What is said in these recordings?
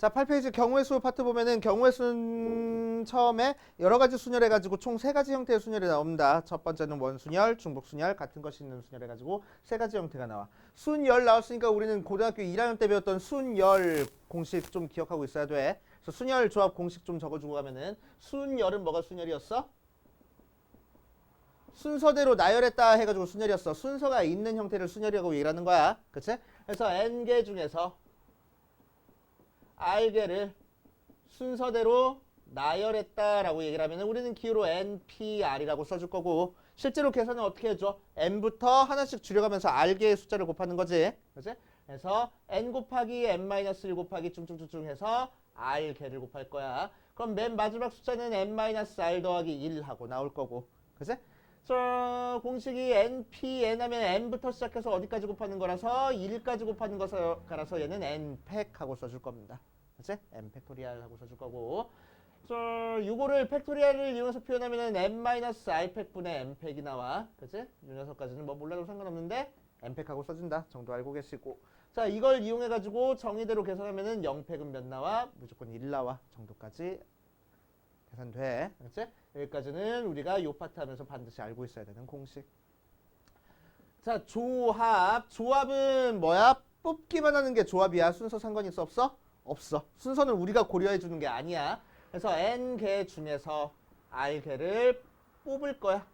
자, 8페이지 경우의 수 파트 보면은 경우의 수는 처음에 여러 가지 순열 해가지고 총 세 가지 형태의 순열이 나옵니다. 첫 번째는 원순열, 중복순열, 같은 것이 있는 순열 해가지고 세 가지 형태가 나와. 순열 나왔으니까 우리는 고등학교 1학년 때 배웠던 순열 공식 좀 기억하고 있어야 돼. 그래서 순열 조합 공식 좀 적어주고 가면은 순열은 뭐가 순열이었어? 순서대로 나열했다 해가지고 순열이었어. 순서가 있는 형태를 순열이라고 얘기를 하는 거야. 그치? 그래서 n개 중에서 r개를 순서대로 나열했다라고 얘기를 하면 우리는 기호로 npr이라고 써줄 거고 실제로 계산은 어떻게 해줘? n부터 하나씩 줄여가면서 r개의 숫자를 곱하는 거지. 그치? 그래서 n 곱하기 n-1 곱하기 쭉쭉쭉쭉 해서 r개를 곱할 거야. 그럼 맨 마지막 숫자는 n-r 더하기 1 하고 나올 거고. 그치? 공식이 np, n 하면 n부터 시작해서 어디까지 곱하는 거라서 1까지 곱하는 거라서 얘는 n팩 하고 써줄 겁니다. 그치? n 팩토리얼 하고 써줄 거고. 요거를 팩토리얼을 이용해서 표현하면은 n-r 팩분의 n팩이 나와. 그치? 요 녀석까지는 뭐 몰라도 상관없는데 n팩 하고 써준다 정도 알고 계시고. 자, 이걸 이용해가지고 정의대로 계산하면은 0팩은 몇 나와? 무조건 1 나와 정도까지 계산돼. 그치? 여기까지는 우리가 요 파트 하면서 반드시 알고 있어야 되는 공식. 자, 조합. 조합은 뭐야? 뽑기만 하는 게 조합이야. 순서 상관 있어 없어? 없어. 순서는 우리가 고려해 주는 게 아니야. 그래서 n개 중에서 r개를 뽑을 거야.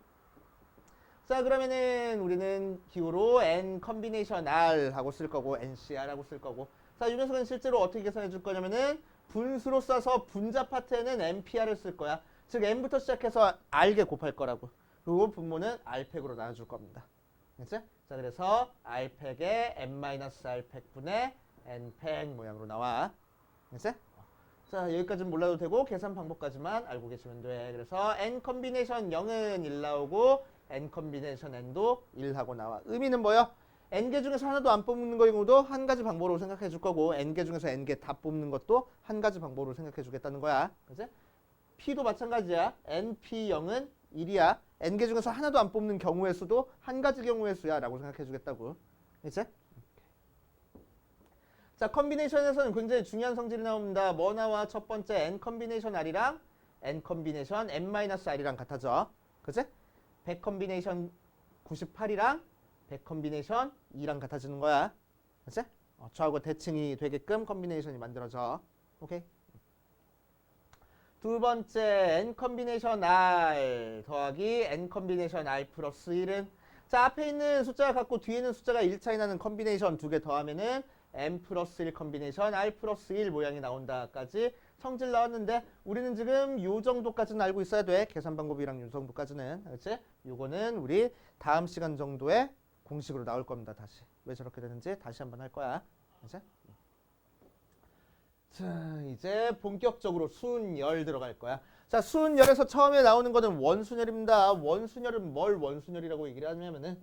자, 그러면은 우리는 기호로 n 컨비네이션 r 하고 쓸 거고 ncr 하고 쓸 거고. 자, 이 녀석은 실제로 어떻게 계산해 줄 거냐면은 분수로 써서 분자 파트에는 npr을 쓸 거야. 즉 n부터 시작해서 r개 곱할 거라고. 그리고 분모는 r팩으로 나눠줄 겁니다. 그치? 자, 그래서 r팩에 n-r팩분의 n팩 모양으로 나와. 그치? 자, 여기까지는 몰라도 되고 계산 방법까지만 알고 계시면 돼. 그래서 n 컨비네이션 0은 1 나오고 n 컨비네이션 n도 1 하고 나와. 의미는 뭐요? n개 중에서 하나도 안 뽑는 경우도 한 가지 방법으로 생각해 줄 거고 n개 중에서 n개 다 뽑는 것도 한 가지 방법으로 생각해 주겠다는 거야. 그치? p도 마찬가지야. np0은 1이야. n개 중에서 하나도 안 뽑는 경우의 수도 한 가지 경우의 수야 라고 생각해 주겠다고. 그치? 자, 컨비네이션에서는 굉장히 중요한 성질이 나옵니다. 뭐 나와? 첫 번째 n 컨비네이션 r이랑 n 컨비네이션 n-r이랑 같아져. 그치? 100 컨비네이션 98이랑 100 컨비네이션 2랑 같아지는 거야. 그치? 저하고 대칭이 되게끔 컨비네이션이 만들어져. 오케이? 두 번째 n 컨비네이션 r 더하기 n 컨비네이션 r 플러스 1은 자, 앞에 있는 숫자가 같고 뒤에 있는 숫자가 1 차이 나는 컨비네이션 두 개 더하면은 n 플러스 1 컨비네이션 r 플러스 1 모양이 나온다까지 성질 나왔는데 우리는 지금 요 정도까지는 알고 있어야 돼. 계산 방법이랑 요 정도까지는. 그렇지? 요거는 우리 다음 시간 정도에 공식으로 나올 겁니다. 다시. 왜 저렇게 되는지 다시 한번 할 거야. 그렇지? 자, 이제 본격적으로 순열 들어갈 거야. 자, 순열에서 처음에 나오는 거는 원순열입니다. 원순열은 뭘 원순열이라고 얘기를 하냐면은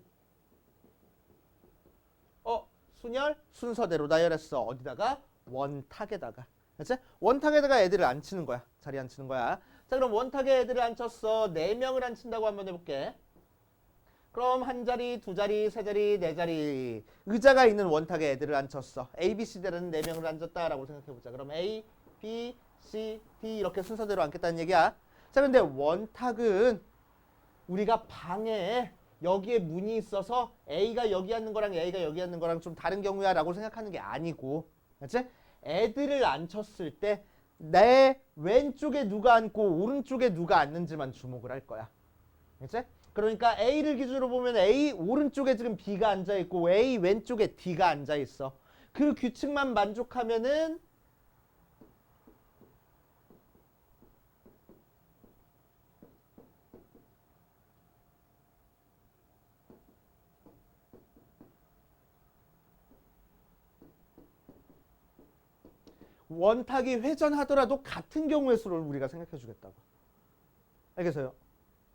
순열 순서대로 나열했어. 어디다가? 원탁에다가. 그치? 원탁에다가 애들을 앉히는 거야. 자리 앉히는 거야. 자, 그럼 원탁에 애들을 앉혔어. 4명을 앉힌다고 한번 해볼게. 그럼 한 자리, 두 자리, 세 자리, 네 자리 의자가 있는 원탁에 애들을 앉혔어. A, B, C, D라는 4명을 앉혔다라고 생각해보자. 그럼 A, B, C, D 이렇게 순서대로 앉겠다는 얘기야. 자, 근데 원탁은 우리가 방에 여기에 문이 있어서 A가 여기 앉는 거랑 A가 여기 앉는 거랑 좀 다른 경우야 라고 생각하는 게 아니고, 그치? 애들을 앉혔을 때 내 왼쪽에 누가 앉고 오른쪽에 누가 앉는지만 주목을 할 거야. 그치? 그러니까 A를 기준으로 보면 A 오른쪽에 지금 B가 앉아있고 A 왼쪽에 D가 앉아있어. 그 규칙만 만족하면은 원탁이 회전하더라도 같은 경우의 수를 우리가 생각해 주겠다고. 알겠어요?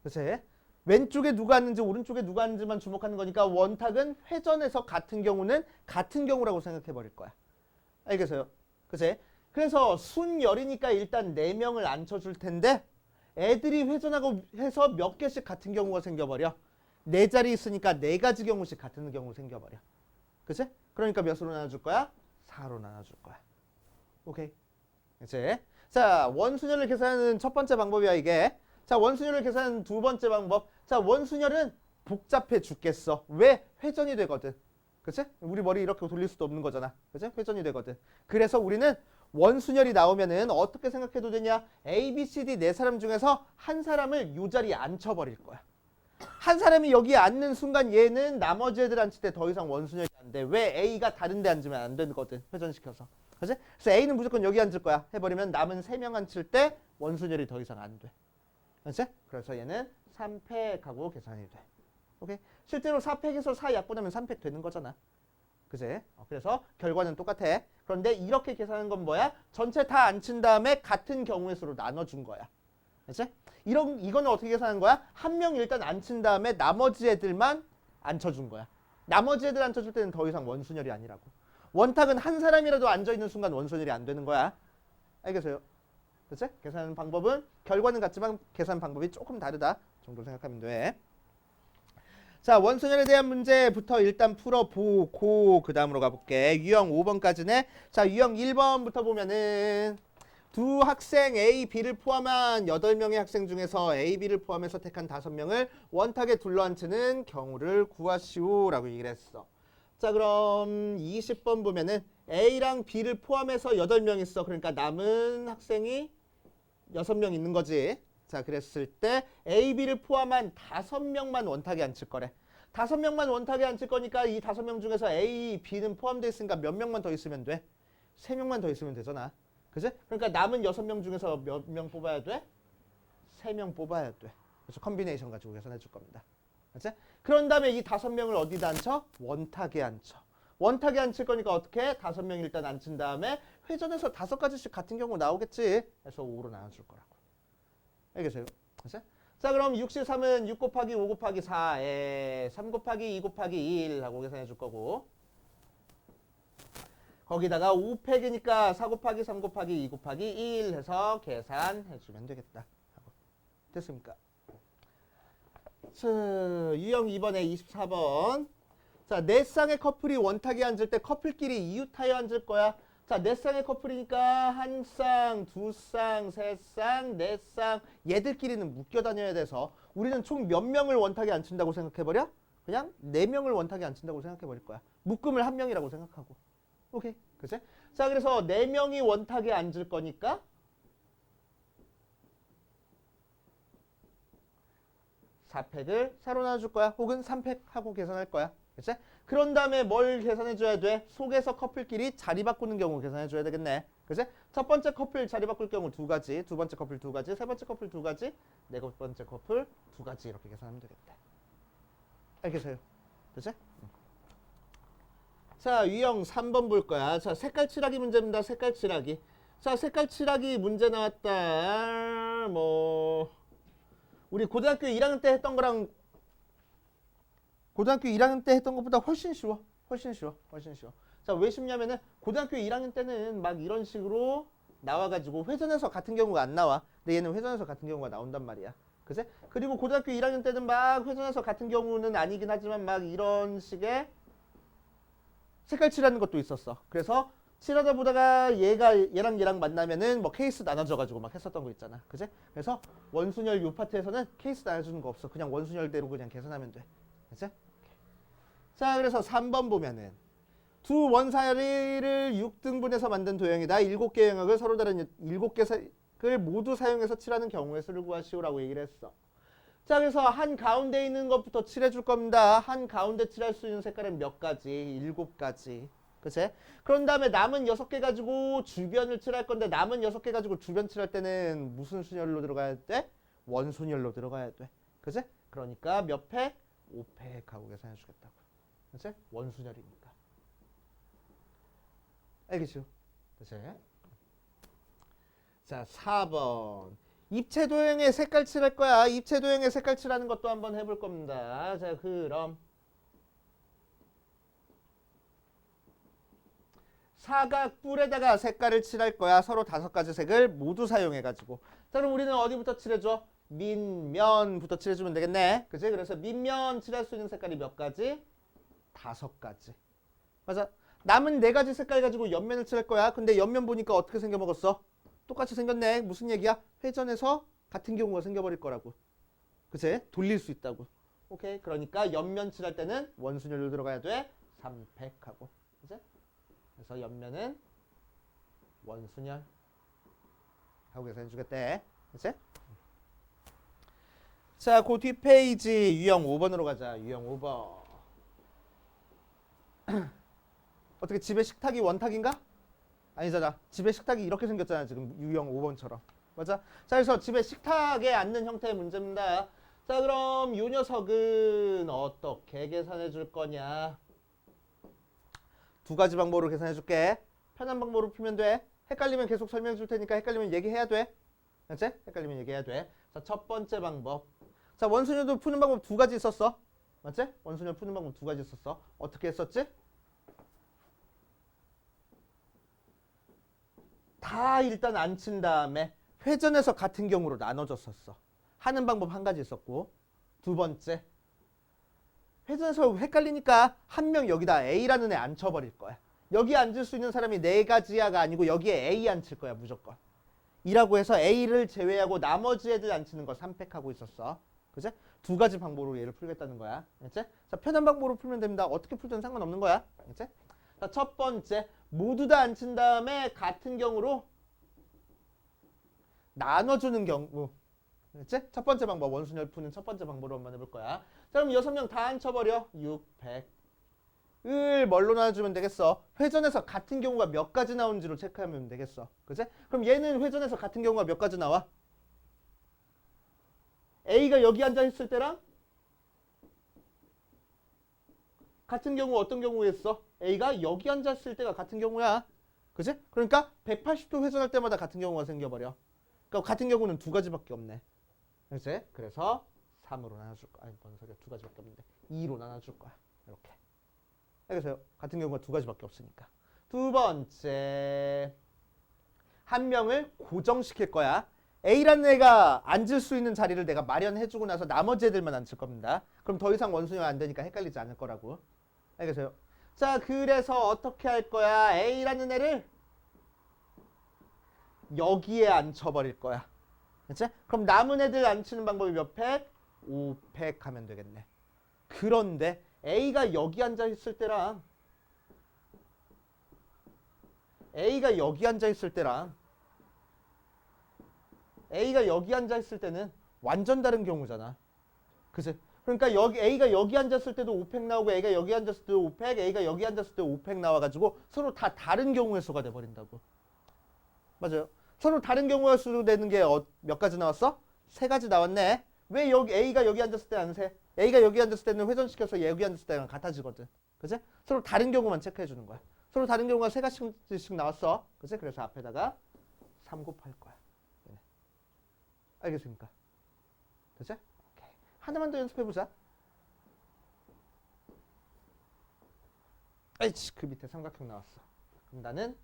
그치? 왼쪽에 누가 앉는지 오른쪽에 누가 앉는지만 주목하는 거니까 원탁은 회전해서 같은 경우는 같은 경우라고 생각해 버릴 거야. 알겠어요? 그치? 그래서 순열이니까 일단 4명을 앉혀줄 텐데 애들이 회전하고 해서 몇 개씩 같은 경우가 생겨버려. 4자리 있으니까 4가지 경우씩 같은 경우 생겨버려. 그치? 그러니까 몇으로 나눠줄 거야? 4로 나눠줄 거야. 오케이. 이제 자, 원순열을 계산하는 첫 번째 방법이야, 이게. 자, 원순열을 계산하는 두 번째 방법. 자, 원순열은 복잡해 죽겠어. 왜? 회전이 되거든. 그치? 우리 머리 이렇게 돌릴 수도 없는 거잖아. 그치? 회전이 되거든. 그래서 우리는 원순열이 나오면은 어떻게 생각해도 되냐? A, B, C, D 네 사람 중에서 한 사람을 요 자리에 앉혀버릴 거야. 한 사람이 여기에 앉는 순간 얘는 나머지 애들 앉힐 때 더 이상 원순열이 안 돼. 왜? A가 다른 데 앉으면 안 되거든. 회전시켜서. 그치? 그래서 A는 무조건 여기 앉을 거야. 해버리면 남은 3명 앉힐 때 원순열이 더 이상 안 돼. 그치? 그래서 얘는 3팩하고 계산이 돼. 오케이? 실제로 4팩에서 4 약분하면 3팩 되는 거잖아. 그치? 그래서 결과는 똑같아. 그런데 이렇게 계산하는 건 뭐야? 전체 다 앉힌 다음에 같은 경우의 수로 나눠준 거야. 그치? 이거는 어떻게 계산한 거야? 한 명 일단 앉힌 다음에 나머지 애들만 앉혀준 거야. 나머지 애들 앉혀줄 때는 더 이상 원순열이 아니라고. 원탁은 한 사람이라도 앉아있는 순간 원순열이 안 되는 거야. 알겠어요? 그치? 계산하는 방법은 결과는 같지만 계산 방법이 조금 다르다 정도 생각하면 돼. 자, 원순열에 대한 문제부터 일단 풀어보고 그 다음으로 가볼게. 유형 5번까지네. 자, 유형 1번부터 보면은 두 학생 A, B를 포함한 8명의 학생 중에서 A, B를 포함해서 택한 5명을 원탁에 둘러앉히는 경우를 구하시오 라고 얘기를 했어. 자, 그럼 20번 보면은 A랑 B를 포함해서 8명 있어. 그러니까 남은 학생이 6명 있는 거지. 자, 그랬을 때 A, B를 포함한 5명만 원탁에 앉힐 거래. 5명만 원탁에 앉힐 거니까 이 5명 중에서 A, B는 포함되어 있으니까 몇 명만 더 있으면 돼? 3명만 더 있으면 되잖아. 그치? 그러니까 남은 6명 중에서 몇 명 뽑아야 돼? 3명 뽑아야 돼. 그래서 컨비네이션 가지고 계산해 줄 겁니다. 그치? 그런 다음에 이 5명을 어디다 앉혀? 원탁에 앉혀. 원탁에 앉힐 거니까 어떻게? 5명 일단 앉힌 다음에 회전해서 5가지씩 같은 경우 나오겠지. 그래서 5로 나눠줄 거라고. 알겠어요? 그치? 자, 그럼 63은 6 곱하기 5 곱하기 4에 3 곱하기 2 곱하기 1 하고 계산해 줄 거고, 거기다가 5팩이니까 4 곱하기 3 곱하기 2 곱하기 1 해서 계산해 주면 되겠다. 됐습니까? 자, 유형 2번에 24번. 자, 4쌍의 커플이 원탁에 앉을 때 커플끼리 이웃하여 앉을 거야. 자, 4쌍의 커플이니까 1쌍, 2쌍, 3쌍, 4쌍 얘들끼리는 묶여 다녀야 돼서 우리는 총 몇 명을 원탁에 앉힌다고 생각해버려? 그냥 4명을 원탁에 앉힌다고 생각해버릴 거야. 묶음을 1명이라고 생각하고. 오케이. 그치? 자, 그래서 4명이 원탁에 앉을 거니까 4팩을 새로 나눠줄 거야. 혹은 3팩 하고 계산할 거야. 그치? 그런 다음에 뭘 계산해줘야 돼? 속에서 커플끼리 자리 바꾸는 경우 계산해줘야 되겠네. 그치? 첫 번째 커플 자리 바꿀 경우 2가지, 두 번째 커플 2가지, 세 번째 커플 2가지, 네 번째 커플 2가지 이렇게 계산하면 되겠다. 알겠어요? 그치? 자, 유형 3번 볼 거야. 자, 색깔 칠하기 문제입니다. 색깔 칠하기. 자, 색깔 칠하기 문제 나왔다. 우리 고등학교 1학년 때 했던 거랑 고등학교 1학년 때 했던 것보다 훨씬 쉬워. 훨씬 쉬워. 자, 왜 쉽냐면은 고등학교 1학년 때는 막 이런 식으로 나와가지고 회전해서 같은 경우가 안 나와. 근데 얘는 회전해서 같은 경우가 나온단 말이야. 그치? 그리고 고등학교 1학년 때는 막 회전해서 같은 경우는 아니긴 하지만 막 이런 식의 색깔 칠하는 것도 있었어. 그래서 칠하다 보다가 얘랑 만나면은 뭐 케이스 나눠져가지고 막 했었던 거 있잖아. 그치? 그래서 원순열 요 파트에서는 케이스 나눠주는 거 없어. 그냥 원순열대로 그냥 계산하면 돼. 그치? 자, 그래서 3번 보면은 두 원사리를 6등분해서 만든 도형이다. 7개의 영역을 서로 다른 7개 색을 모두 사용해서 칠하는 경우의 수를 구하시오라고 얘기를 했어. 자, 그래서 한 가운데 있는 것부터 칠해줄 겁니다. 한 가운데 칠할 수 있는 색깔은 몇 가지? 7가지. 그치? 그런 다음에 남은 6개 가지고 주변을 칠할 건데 남은 6개 가지고 주변 칠할 때는 무슨 순열로 들어가야 돼? 원순열로 들어가야 돼. 그치? 그러니까 몇 팩? 5팩 하고 계산해 주겠다고. 그치? 원순열이니까. 알겠죠? 그치? 자, 4번. 입체 도형의 색깔 칠할 거야. 입체 도형의 색깔 칠하는 것도 한번 해볼 겁니다. 자, 그럼 사각 뿔에다가 색깔을 칠할 거야. 서로 5가지 색을 모두 사용해가지고. 자, 그럼 우리는 어디부터 칠해줘? 밑면부터 칠해주면 되겠네. 그치? 그래서 밑면 칠할 수 있는 색깔이 몇 가지? 5가지. 맞아. 남은 4가지 색깔 가지고 옆면을 칠할 거야. 근데 옆면 보니까 어떻게 생겨 먹었어? 똑같이 생겼네. 무슨 얘기야? 회전해서 같은 경우가 생겨버릴 거라고. 그치? 돌릴 수 있다고. 오케이. 그러니까 옆면 칠할 때는 원순열로 들어가야 돼. 300하고. 그치? 그래서 옆면은 원순열 하고 계산해 주겠대. 그치? 자, 그 뒷페이지 유형 5번으로 가자. 유형 5번. 어떻게 집에 식탁이 원탁인가? 아니잖아. 집에 식탁이 이렇게 생겼잖아. 지금 유형 5번처럼. 맞아? 자, 그래서 집에 식탁에 앉는 형태의 문제입니다. 자, 그럼 이 녀석은 어떻게 계산해 줄 거냐? 두 가지 방법으로 계산해 줄게. 편한 방법으로 풀면 돼. 헷갈리면 계속 설명해 줄 테니까 헷갈리면 얘기해야 돼. 알지? 헷갈리면 얘기해야 돼. 자, 첫 번째 방법. 자, 원순열도 푸는 방법 두 가지 있었어. 맞지? 원순열 푸는 방법 두 가지 있었어. 어떻게 했었지? 다 일단 안 친 다음에 회전해서 같은 경우로 나눠줬었어. 하는 방법 한 가지 있었고, 두 번째, 회전해서 헷갈리니까 한 명 여기다 A라는 애 앉혀버릴 거야. 여기 앉을 수 있는 사람이 네 가지야가 아니고 여기에 A 앉힐 거야 무조건. 이라고 해서 A를 제외하고 나머지 애들 앉히는 거 3팩하고 있었어. 그치? 두 가지 방법으로 얘를 풀겠다는 거야. 그치? 자, 편한 방법으로 풀면 됩니다. 어떻게 풀든 상관없는 거야. 그치? 자, 첫 번째, 모두 다 앉힌 다음에 같은 경우로 나눠주는 경우. 그치? 첫 번째 방법, 원순열 푸는 첫 번째 방법으로 한번 해볼 거야. 자, 그럼 6명 다 앉혀버려. 600을 뭘로 나눠주면 되겠어? 회전해서 같은 경우가 몇 가지 나오는지로 체크하면 되겠어. 그치? 그럼 얘는 회전해서 같은 경우가 몇 가지 나와? A가 여기 앉아 있을 때랑 같은 경우 어떤 경우였어? A가 여기 앉아 있을 때가 같은 경우야. 그치? 그러니까 180도 회전할 때마다 같은 경우가 생겨버려. 그러니까 같은 경우는 두 가지밖에 없네. 그치? 그래서 3으로 나눠줄 거야. 아니, 뭔 소리야. 두 가지밖에 없는데. 2로 나눠줄 거야. 이렇게. 알겠어요? 같은 경우가 두 가지밖에 없으니까. 두 번째. 한 명을 고정시킬 거야. A라는 애가 앉을 수 있는 자리를 내가 마련해주고 나서 나머지 애들만 앉힐 겁니다. 그럼 더 이상 원순열 안 되니까 헷갈리지 않을 거라고. 알겠어요? 자, 그래서 어떻게 할 거야? A라는 애를 여기에 앉혀버릴 거야. 그치? 그럼 남은 애들 앉히는 방법이 몇 팩? 5팩 하면 되겠네. 그런데 A가 여기 앉아있을 때랑 A가 여기 앉아있을 때랑 A가 여기 앉아있을 때는 완전 다른 경우잖아. 그치? 그러니까 여기 A가 여기 앉았을 때도 5팩 나오고 A가 여기 앉았을 때도 5팩, A가 여기 앉았을 때도 5팩 나와가지고 서로 다 다른 경우의 수가 돼버린다고. 맞아요. 서로 다른 경우의 수로 되는 게 몇 가지 나왔어? 세 가지 나왔네. 왜 여기 A가 여기 앉았을 때 안 세? A가 여기 앉았을 때는 회전시켜서 여기 앉았을 때랑 같아지거든. 그치? 서로 다른 경우만 체크해 주는 거야. 서로 다른 경우가 세 가지씩 나왔어. 그치? 그래서 앞에다가 3 곱할 거야. 알겠습니까? 됐지? 오케이. 하나만 더 연습해보자. 아이씨, 그 밑에 삼각형 나왔어. 그럼 나는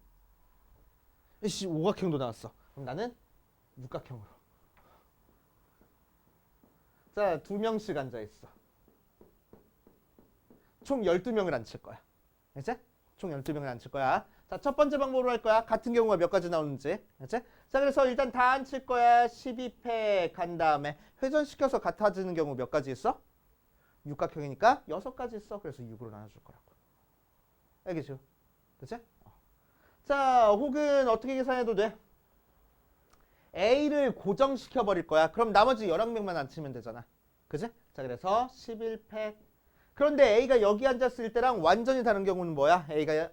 이씨, 오각형도 나왔어. 그럼 나는 육각형으로. 자, 2명씩 앉아있어. 총 12명을 앉힐 거야. 알지? 총 12명을 앉힐 거야. 자, 첫 번째 방법으로 할 거야. 같은 경우가 몇 가지 나오는지. 알지? 자, 그래서 일단 다 앉힐 거야. 12팩 한 다음에 회전시켜서 같아지는 경우 몇 가지 있어? 육각형이니까 6가지 있어. 그래서 6으로 나눠줄 거라고. 알겠죠? 그치? 자, 혹은 어떻게 계산해도 돼? A를 고정시켜 버릴 거야. 그럼 나머지 11명만 앉히면 되잖아. 그치? 자, 그래서 11팩. 그런데 A가 여기 앉았을 때랑 완전히 다른 경우는 뭐야? A가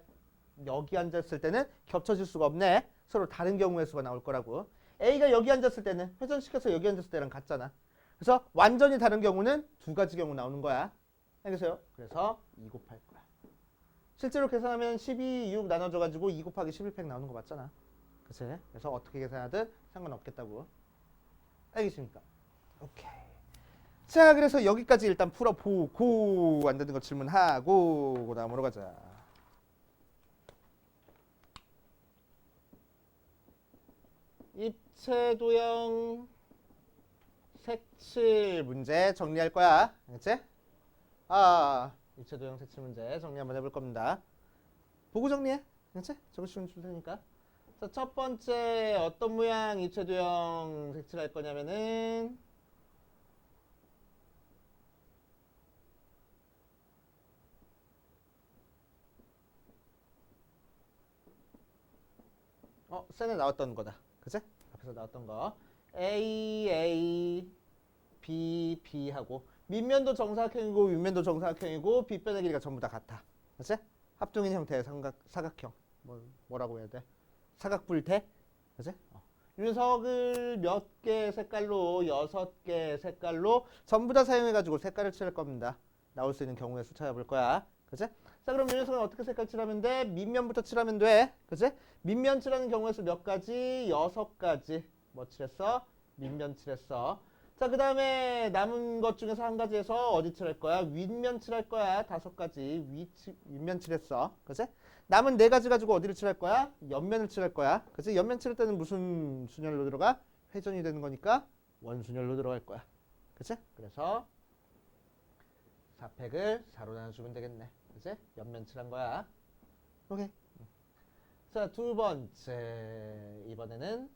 여기 앉았을 때는 겹쳐질 수가 없네. 서로 다른 경우의 수가 나올 거라고. A가 여기 앉았을 때는 회전시켜서 여기 앉았을 때랑 같잖아. 그래서 완전히 다른 경우는 두 가지 경우 나오는 거야. 알겠어요? 그래서 2 곱할 거야. 실제로 계산하면 12, 6 나눠줘가지고 2 곱하기 11팩 나오는 거 맞잖아. 그치? 그래서 어떻게 계산하든 상관없겠다고. 알겠습니까? 오케이. 자, 그래서 여기까지 일단 풀어보고 안 되는 거 질문하고 그 다음으로 가자. 입체 도형 색칠 문제 정리할 거야. 알겠지? 입체 도형 색칠 문제 정리 한번 해볼 겁니다. 보고 정리해. 알겠지? 적으시면 줄 테니까. 자, 첫 번째 어떤 모양 입체도형 색칠할 거냐면은 셀에 나왔던 거다. 그치? 앞에서 나왔던 거. A, B 하고 밑면도 정사각형이고 윗면도 정사각형이고 빗변의 길이가 전부 다 같아. 그치? 합동인 형태의 사각형. 뭐라고 해야 돼? 사각불태? 그치? 윤석을 몇 개 색깔로 6개 색깔로 전부 다 사용해가지고 색깔을 칠할 겁니다. 나올 수 있는 경우의 수 찾아볼 거야. 그치? 자, 그럼 윤석은 어떻게 색깔 칠하면 돼? 밑면부터 칠하면 돼. 그치? 밑면 칠하는 경우의 수 몇 가지? 6가지. 뭐 칠했어? 밑면 칠했어. 자, 그 다음에 남은 것 중에서 한 가지에서 어디 칠할 거야? 윗면 칠할 거야. 5가지. 윗면 칠했어. 그치? 남은 4가지 가지고 어디를 칠할 거야? 옆면을 칠할 거야. 그치? 옆면 칠할 때는 무슨 순열로 들어가? 회전이 되는 거니까 원순열로 들어갈 거야. 그치? 그래서 4팩을 4로 나눠주면 되겠네. 그치? 옆면 칠한 거야. 오케이. 자, 두 번째. 이번에는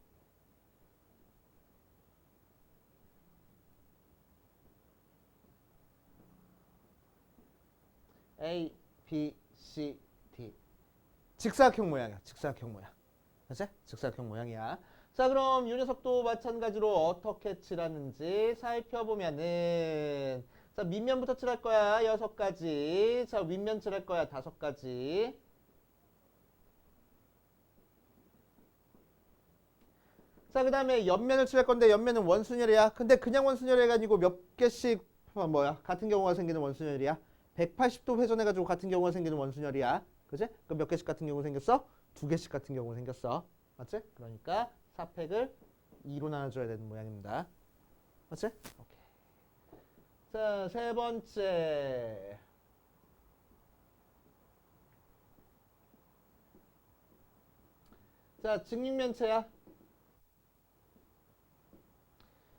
A, B, C, D. 직사각형 모양이야. 직사각형 모양. 그치? 직사각형 모양이야. 자, 그럼 이 녀석도 마찬가지로 어떻게 칠하는지 살펴보면은 자, 밑면부터 칠할 거야. 6가지. 자, 윗면 칠할 거야. 5가지. 자, 그 다음에 옆면을 칠할 건데 옆면은 원순열이야. 근데 그냥 원순열이 아니고 몇 개씩 같은 경우가 생기는 원순열이야. 180도 회전해가지고 같은 경우가 생기는 원순열이야. 그지? 그럼 몇 개씩 같은 경우 생겼어? 2개씩 같은 경우 생겼어. 맞지? 그러니까 4팩을 2로 나눠줘야 되는 모양입니다. 맞지? 오케이. 자, 세 번째. 자, 직육면체야.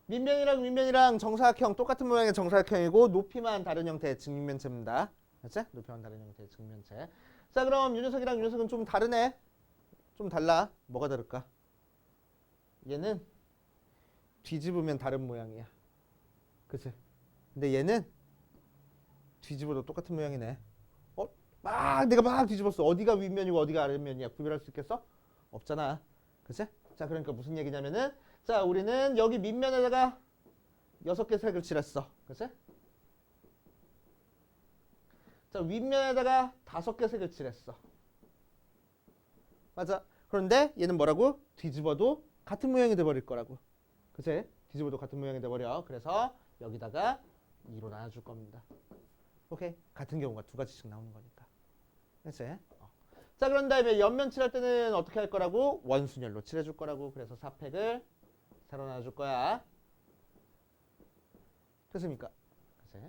밑면이랑 윗면이랑 정사각형 똑같은 모양의 정사각형이고 높이만 다른 형태의 직육면체입니다. 맞지? 높이만 다른 형태의 직육면체. 자, 그럼 이 녀석이랑 이 녀석은 좀 다르네. 좀 달라. 뭐가 다를까? 얘는 뒤집으면 다른 모양이야. 그치? 근데 얘는 뒤집어도 똑같은 모양이네. 내가 막 뒤집었어. 어디가 윗면이고 어디가 아랫면이야. 구별할 수 있겠어? 없잖아. 그치? 자, 그러니까 무슨 얘기냐면은 자, 우리는 여기 밑면에다가 6개 색을 칠했어. 그치? 자, 윗면에다가 5개 색을 칠했어. 맞아. 그런데 얘는 뭐라고? 뒤집어도 같은 모양이 돼버릴 거라고. 그치? 뒤집어도 같은 모양이 돼버려. 그래서 여기다가 2로 나눠줄 겁니다. 오케이? 같은 경우가 2가지씩 나오는 거니까. 그치? 자, 그런 다음에 옆면 칠할 때는 어떻게 할 거라고? 원순열로 칠해줄 거라고. 그래서 4팩을 새로 나눠줄 거야. 됐습니까? 그치?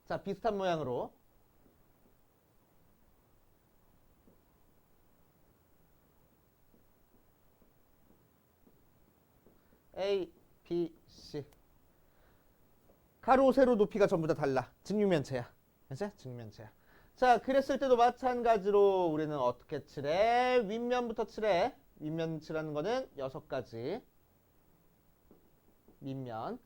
자, 비슷한 모양으로 A, B, C. 가로, 세로 높이가 전부 다 달라. 직육면체야. 그치? 직육면체야. 자, 그랬을 때도 마찬가지로 우리는 어떻게 칠해? 윗면부터 칠해. 윗면 칠하는 거는 6가지. 밑면.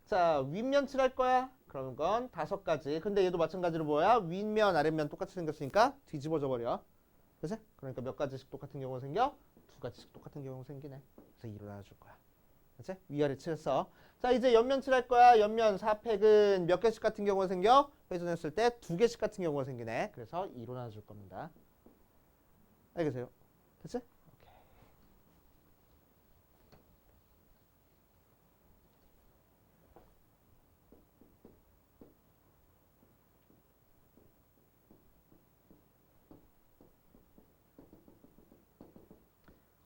자, 윗면 칠할 거야. 그런 건 5가지. 근데 얘도 마찬가지로 뭐야? 윗면, 아랫면 똑같이 생겼으니까 뒤집어져 버려. 그치? 그러니까 몇 가지씩 똑같은 경우가 생겨? 2가지씩 똑같은 경우가 생기네. 그래서 2로 나눠줄 거야. 그치? 위아래 칠했어. 자, 이제 옆면 칠할 거야. 옆면 4팩은 몇 개씩 같은 경우가 생겨? 회전했을 때 2개씩 같은 경우가 생기네. 그래서 2로 나눠줄 겁니다. 알겠어요? 됐지? 오케이.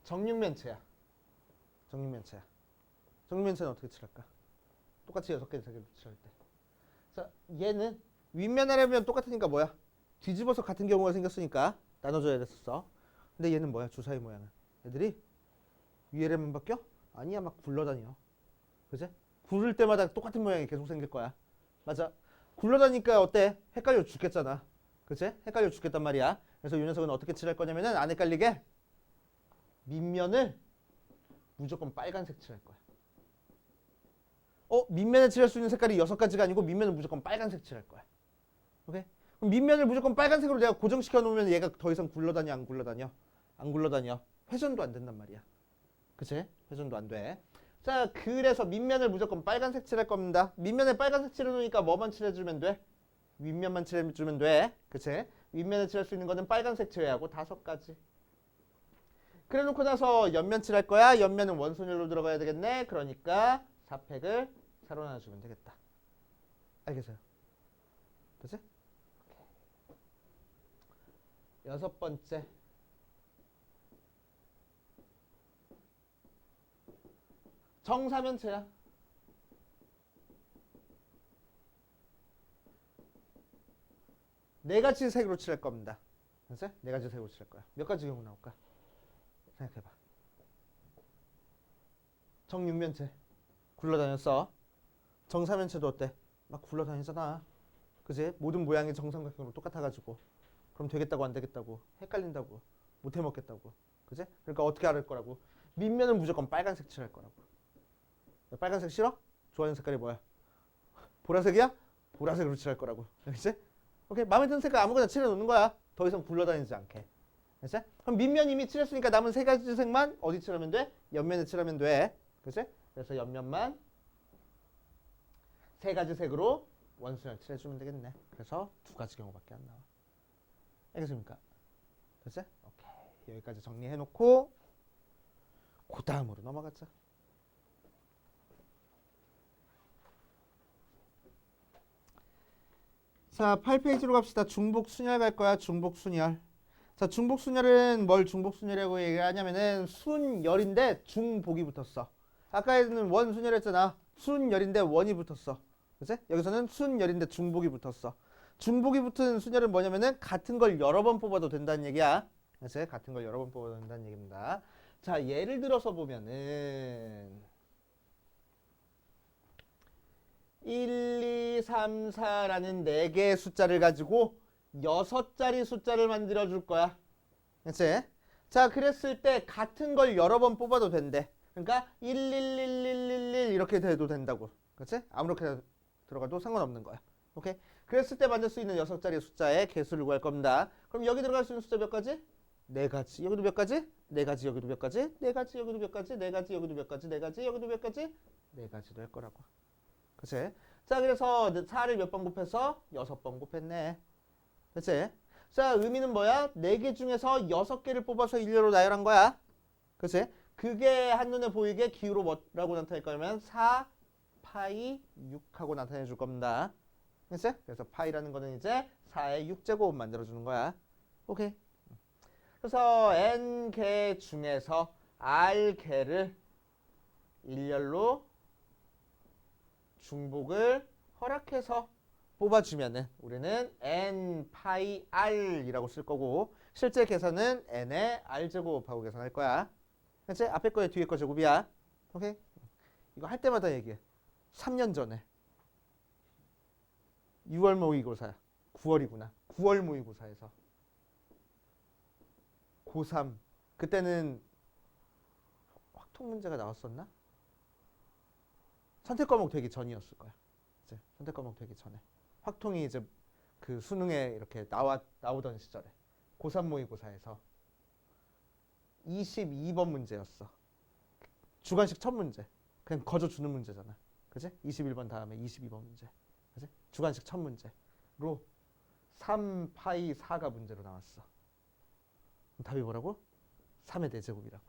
정육면체야. 정육면체야. 정육면체는 어떻게 칠할까? 똑같이 6개 색을 칠할 때. 자, 얘는 윗면 아래면 똑같으니까 뭐야? 뒤집어서 같은 경우가 생겼으니까 나눠줘야 됐었어. 근데 얘는 뭐야? 주사위 모양은. 애들이 위아래만 바뀌어? 아니야, 막 굴러다녀. 그지? 구를 때마다 똑같은 모양이 계속 생길 거야. 맞아. 굴러다니까 어때? 헷갈려 죽겠잖아. 그치? 헷갈려 죽겠단 말이야. 그래서 이 녀석은 어떻게 칠할 거냐면은 안 헷갈리게 밑면을 무조건 빨간색 칠할 거야. 밑면에 칠할 수 있는 색깔이 6가지가 아니고 밑면은 무조건 빨간색 칠할 거야. 오케이? 그럼 밑면을 무조건 빨간색으로 내가 고정시켜 놓으면 얘가 더 이상 굴러다녀, 안 굴러다녀? 안 굴러다녀. 회전도 안 된단 말이야. 그치? 회전도 안 돼. 자, 그래서 밑면을 무조건 빨간색 칠할 겁니다. 밑면에 빨간색 칠해놓으니까 뭐만 칠해주면 돼? 윗면만 칠해주면 돼. 그치? 윗면에 칠할 수 있는 거는 빨간색 칠해야 하고 5가지. 그래 놓고 나서 옆면 칠할 거야. 옆면은 원순열로 들어가야 되겠네. 그러니까 4팩을 새로 나눠주면 되겠다. 알겠어요? 됐지? 여섯 번째. 정사면체야. 네 가지 색으로 칠할 겁니다. 알았어요? 네 가지 색으로 칠할 거야. 몇 가지 경우 나올까? 생각해봐. 정육면체. 굴러다녔어. 정사면체도 어때? 막 굴러다니잖아. 그지? 모든 모양이 정삼각형으로 똑같아가지고. 그럼 되겠다고 안 되겠다고. 헷갈린다고. 못 해먹겠다고. 그지? 그러니까 어떻게 할 거라고? 밑면은 무조건 빨간색 칠할 거라고. 빨간색 싫어? 좋아하는 색깔이 뭐야? 보라색이야? 보라색으로 칠할 거라고. 알겠지? 오케이. 마음에 드는 색깔 아무거나 칠해놓는 거야. 더 이상 굴러다니지 않게. 알겠지? 그럼 밑면 이미 칠했으니까 남은 세 가지 색만 어디 칠하면 돼? 옆면에 칠하면 돼. 그치? 그래서 옆면만 세 가지 색으로 원순열 칠해주면 되겠네. 그래서 2가지 경우밖에 안 나와. 알겠습니까? 됐지? 오케이. 여기까지 정리해놓고 그 다음으로 넘어가자. 자, 8페이지로 갑시다. 중복순열 갈 거야. 중복순열. 자, 중복순열은 뭘 중복순열이라고 얘기하냐면은 순열인데 중복이 붙었어. 아까에는 원순열했잖아. 순열인데 원이 붙었어. 그치? 여기서는 순열인데 중복이 붙었어. 중복이 붙은 순열은 뭐냐면은 같은 걸 여러 번 뽑아도 된다는 얘기야. 그치? 같은 걸 여러 번 뽑아도 된다는 얘기입니다. 자, 예를 들어서 보면은 1, 2, 3, 4라는 4개의 숫자를 가지고 6자리 숫자를 만들어 줄 거야. 그치? 자, 그랬을 때 같은 걸 여러 번 뽑아도 된대. 그러니까 1, 1, 1, 1, 1, 1 이렇게 돼도 된다고. 그치? 아무렇게나 들어가도 상관없는 거야. 오케이? 그랬을 때 만들 수 있는 6자리 숫자의 개수를 구할 겁니다. 그럼 여기 들어갈 수 있는 숫자 몇 가지? 4가지. 여기도 몇 가지? 4가지. 여기도 몇 가지? 4가지. 여기도 몇 가지? 4가지. 여기도 몇 가지? 4가지. 여기도 몇 가지? 4가지도 할 거라고. 그치? 자, 그래서 4를 몇 번 곱해서 6번 곱했네. 그치? 자, 의미는 뭐야? 4개 중에서 6개를 뽑아서 일렬로 나열한 거야. 그치? 그게 한눈에 보이게 기호로 뭐라고 나타낼 거냐면 4, 파이, 6하고 나타내 줄 겁니다. 그치? 그래서 파이라는 거는 이제 4의 6제곱 만들어주는 거야. 오케이. 그래서 n개 중에서 r개를 일렬로 중복을 허락해서 뽑아주면은 우리는 n 파이 r이라고 쓸 거고 실제 계산은 n의 r제곱하고 계산할 거야. 그치? 앞에 거에 뒤에 거 제곱이야. 오케이? 이거 할 때마다 얘기해. 3년 전에 6월 모의고사야. 9월이구나. 9월 모의고사에서 고3 그때는 확통 문제가 나왔었나? 선택 과목 되기 전이었을 거야. 이제 선택 과목 되기 전에. 확통이 이제 그 수능에 이렇게 나오던 시절에 고3 모의고사에서 22번 문제였어. 주관식 첫 문제. 그냥 거저 주는 문제잖아. 그지? 21번 다음에 22번 문제. 그지? 주관식 첫 문제로 3 파이 4가 문제로 나왔어. 답이 뭐라고? 3의 4제곱이라고.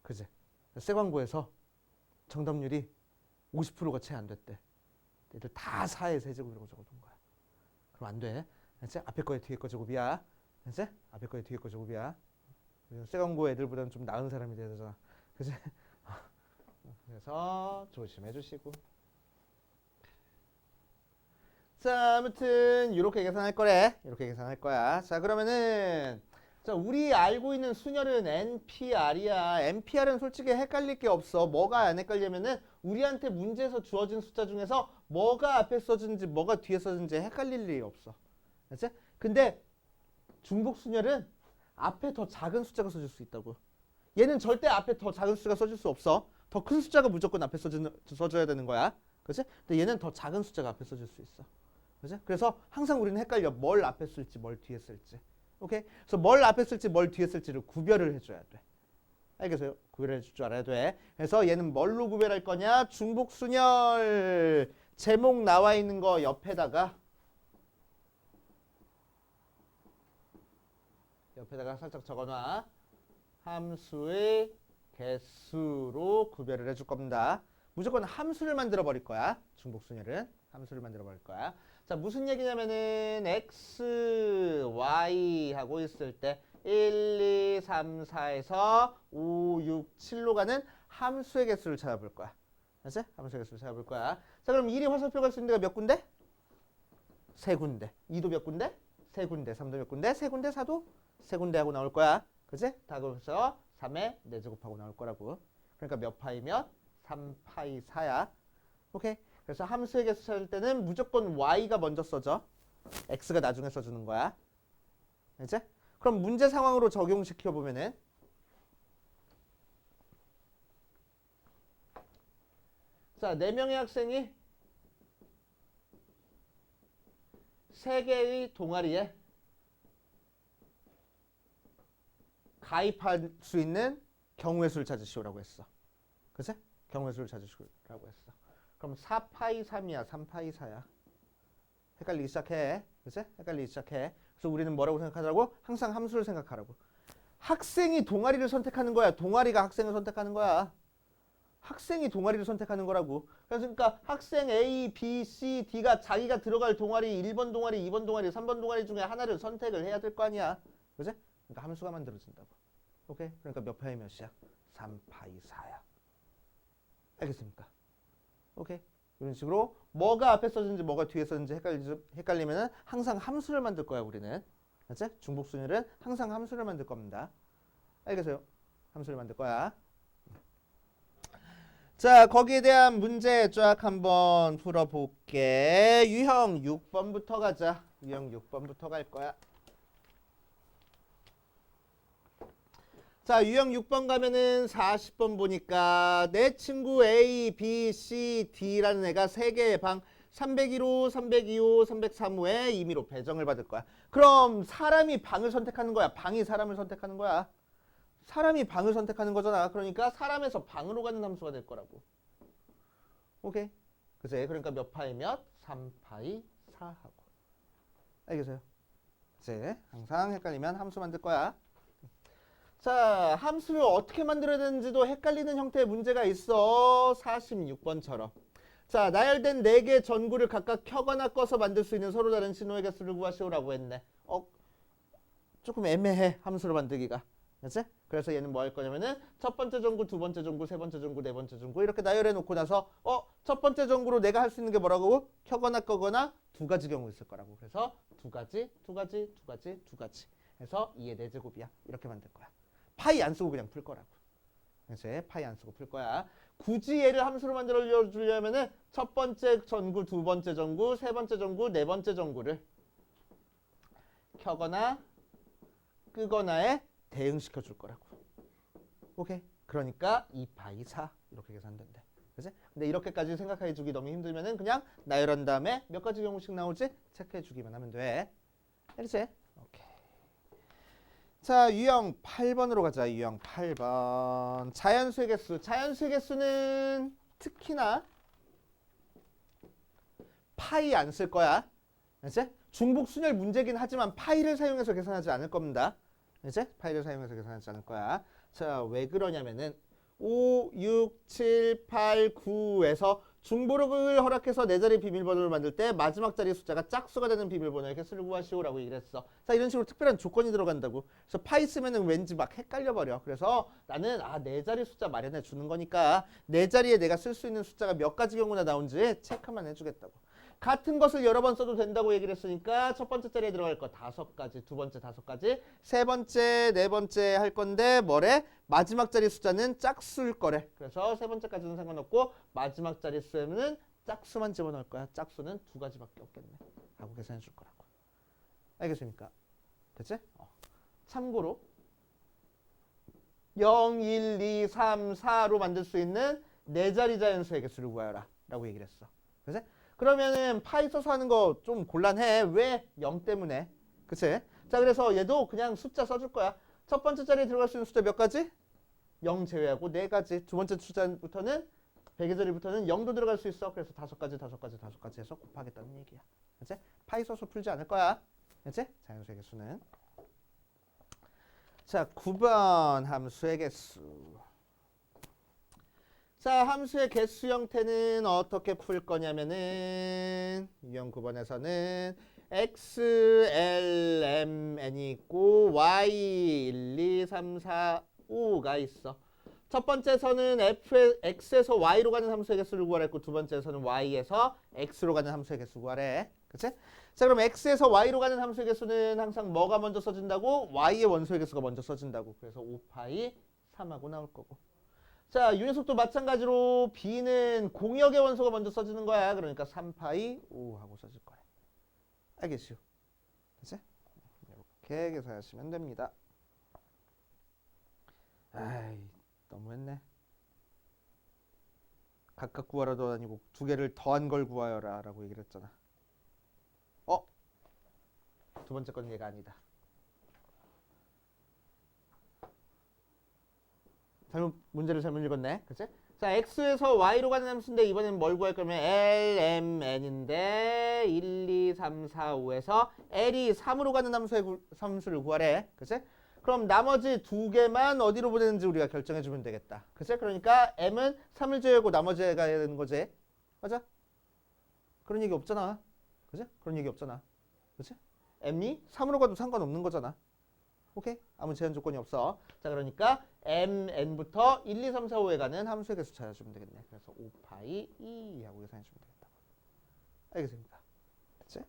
그지? 쇠광고에서 정답률이 50%가 채 안 됐대. 얘들 다 4의 세제곱이라고 적어둔 거야. 그럼 안 돼. 알았지? 앞에 거에 뒤에 거 제곱이야. 알았지? 앞에 거에 뒤에 거 제곱이야. 쇠광고 애들보다는 좀 나은 사람이 돼야 되잖아. 그지? 그래서 조심해 주시고. 자, 아무튼 이렇게 계산할 거래. 이렇게 계산할 거야. 자, 그러면은 자, 우리 알고 있는 순열은 NPR이야. NPR은 솔직히 헷갈릴 게 없어. 뭐가 안 헷갈리면은 우리한테 문제에서 주어진 숫자 중에서 뭐가 앞에 써진지 뭐가 뒤에 써진지 헷갈릴 일이 없어. 알지? 근데 중복 순열은 앞에 더 작은 숫자가 써질 수 있다고. 얘는 절대 앞에 더 작은 숫자가 써질 수 없어. 더 큰 숫자가 무조건 앞에 써줘야 되는 거야. 그치? 근데 얘는 더 작은 숫자가 앞에 써질 수 있어. 그치? 그래서 항상 우리는 헷갈려. 뭘 앞에 쓸지 뭘 뒤에 쓸지. 오케이? 그래서 뭘 앞에 쓸지 뭘 뒤에 쓸지를 구별을 해줘야 돼. 알겠어요? 구별해 줄 줄 알아야 돼. 그래서 얘는 뭘로 구별할 거냐? 중복순열 제목 나와 있는 거 옆에다가 살짝 적어놔. 함수의 개수로 구별을 해줄 겁니다. 무조건 함수를 만들어 버릴 거야. 중복순열은 함수를 만들어 버릴 거야. 자, 무슨 얘기냐면은 x, y 하고 있을 때 1, 2, 3, 4에서 5, 6, 7로 가는 함수의 개수를 찾아볼 거야. 알았지? 함수의 개수를 찾아볼 거야. 자, 그럼 1이 화살표 갈 수 있는 데가 몇 군데? 세 군데. 2도 몇 군데? 세 군데. 3도 몇 군데? 세 군데. 4도 세 군데 하고 나올 거야. 그치? 다 그래서 3의 4제곱하고 나올 거라고. 그러니까 몇 파이면? 3파이 4야. 오케이? 그래서 함수의 개수 찾을 때는 무조건 y가 먼저 써져. x가 나중에 써주는 거야. 알지? 그럼 문제 상황으로 적용시켜 보면은 자, 4명의 학생이 3개의 동아리에 가입할 수 있는 경우의 수를 찾으시오라고 했어. 그치? 경우의 수를 찾으시오라고 했어. 그럼 4파이 3이야. 3파이 4야. 헷갈리기 시작해. 그치? 헷갈리기 시작해. 그래서 우리는 뭐라고 생각하자고? 항상 함수를 생각하라고. 학생이 동아리를 선택하는 거야. 동아리가 학생을 선택하는 거야. 학생이 동아리를 선택하는 거라고. 그러니까 학생 A, B, C, D가 자기가 들어갈 동아리 1번 동아리, 2번 동아리, 3번 동아리 중에 하나를 선택을 해야 될 거 아니야. 그치? 그러니까 함수가 만들어진다고. 오케이? 그러니까 몇 파이 몇이야? 3파이 4야. 알겠습니까? 오케이? 이런 식으로 뭐가 앞에 써진지 뭐가 뒤에 써진지 헷갈리면은 항상 함수를 만들 거야, 우리는. 알았지? 중복순열은 항상 함수를 만들 겁니다. 알겠어요? 함수를 만들 거야. 자, 거기에 대한 문제 쫙 한번 풀어볼게. 유형 6번부터 가자. 유형 6번부터 갈 거야. 자, 유형 6번 가면은 40번 보니까 내 친구 A, B, C, D라는 애가 3개의 방 301호, 302호, 303호에 임의로 배정을 받을 거야. 그럼 사람이 방을 선택하는 거야. 방이 사람을 선택하는 거야. 사람이 방을 선택하는 거잖아. 그러니까 사람에서 방으로 가는 함수가 될 거라고. 오케이? 그치? 그러니까 몇 파이 몇? 3파이 4하고. 알겠어요? 그치? 항상 헷갈리면 함수 만들 거야. 자, 함수를 어떻게 만들어야 되는지도 헷갈리는 형태의 문제가 있어. 46번처럼. 자, 나열된 4개 전구를 각각 켜거나 꺼서 만들 수 있는 서로 다른 신호의 개수를 구하시오라고 했네. 조금 애매해. 함수로 만들기가. 그치? 그래서 얘는 뭐 할 거냐면은 첫 번째 전구, 두 번째 전구, 세 번째 전구, 네 번째 전구 이렇게 나열해 놓고 나서 첫 번째 전구로 내가 할 수 있는 게 뭐라고? 켜거나 꺼거나 두 가지 경우 있을 거라고. 그래서 두 가지 해서 2의 4제곱이야. 이렇게 만들 거야. 파이 안 쓰고 그냥 풀 거라고. 그치? 파이 안 쓰고 풀 거야. 굳이 얘를 함수로 만들어 주려면은 첫 번째 전구, 두 번째 전구, 세 번째 전구, 네 번째 전구를 켜거나 끄거나에 대응시켜 줄 거라고. 오케이? 그러니까 2파이 4 이렇게 계산된대. 그치? 근데 이렇게까지 생각해 주기 너무 힘들면은 그냥 나열한 다음에 몇 가지 경우씩 나올지 체크해 주기만 하면 돼. 알겠지? 오케이. 자, 유형 8번으로 가자. 유형 8번. 자연수의 개수. 자연수의 개수는 특히나 파이 안 쓸 거야. 알지? 중복순열 문제긴 하지만 파이를 사용해서 계산하지 않을 겁니다. 알지? 파이를 사용해서 계산하지 않을 거야. 자, 왜 그러냐면은 5, 6, 7, 8, 9에서 중복을 허락해서 네 자리 비밀번호를 만들 때 마지막 자리 숫자가 짝수가 되는 비밀번호의 개수를 구하시오라고 얘기를 했어. 자, 이런 식으로 특별한 조건이 들어간다고. 그래서 파이 쓰면은 왠지 막 헷갈려 버려. 그래서 나는 네 자리 숫자 마련해 주는 거니까 네 자리에 내가 쓸 수 있는 숫자가 몇 가지 경우나 나온지 체크만 해주겠다고. 같은 것을 여러 번 써도 된다고 얘기를 했으니까 첫 번째 자리에 들어갈 거 5가지, 두 번째 5가지, 세 번째, 네 번째 할 건데 뭐래? 마지막 자리 숫자는 짝수일 거래. 그래서 세 번째까지는 상관없고 마지막 자리 수에는 짝수만 집어넣을 거야. 짝수는 2가지밖에 없겠네. 라고 계산해 줄 거라고. 알겠습니까? 됐지? 참고로 0, 1, 2, 3, 4로 만들 수 있는 네 자리 자연수의 개수를 구하여라 라고 얘기를 했어. 그치? 그러면은 파이 써서 하는 거 좀 곤란해. 왜? 0 때문에. 그치? 자, 그래서 얘도 그냥 숫자 써줄 거야. 첫 번째 자리에 들어갈 수 있는 숫자 몇 가지? 0 제외하고 네 가지. 두 번째 숫자부터는 100의 자리부터는 0도 들어갈 수 있어. 그래서 5가지, 5가지, 5가지 해서 곱하겠다는 얘기야. 그치? 파이 써서 풀지 않을 거야. 그치? 자연수의 개수는. 자, 9번 함수의 개수. 자, 함수의 개수 형태는 어떻게 풀 거냐면은 유형 9번에서는 x, l, m, n이 있고 y 1, 2, 3, 4, 5가 있어. 첫 번째에서는 x에서 y로 가는 함수의 개수를 구하라 했고 두 번째에서는 y에서 x로 가는 함수의 개수 구하래. 그치? 자, 그럼 x에서 y로 가는 함수의 개수는 항상 뭐가 먼저 써진다고? y의 원소의 개수가 먼저 써진다고. 그래서 5파이 3하고 나올 거고. 자, 유 녀석도 마찬가지로 b는 공역의 원소가 먼저 써지는 거야. 그러니까 3파이 5하고 써질 거야. 알겠죠? 그치? 이렇게 계산하시면 됩니다. 아이, 너무했네. 각각 구하라도 아니고 두 개를 더한 걸 구하여라 라고 얘기를 했잖아. 두 번째 건 얘가 아니다. 문제를 잘못 읽었네. 그치? 자, x에서 y로 가는 함수인데 이번엔 뭘 구할 거면 l, m, n인데 1, 2, 3, 4, 5에서 l이 3으로 가는 함수를 구하래. 그치? 그럼 나머지 두 개만 어디로 보내는지 우리가 결정해 주면 되겠다. 그치? 그러니까 m은 3을 제외하고 나머지에 가야 되는 거지. 맞아? 그런 얘기 없잖아. 그치? 그런 얘기 없잖아. 그치? m이 3으로 가도 상관없는 거잖아. 오케이? 아무 제한 조건이 없어. 자, 그러니까 mn부터 1, 2, 3, 4, 5에 가는 함수의 개수 찾아주면 되겠네. 그래서 5파이 2하고 계산해주면 되겠다. 알겠습니까? 됐지?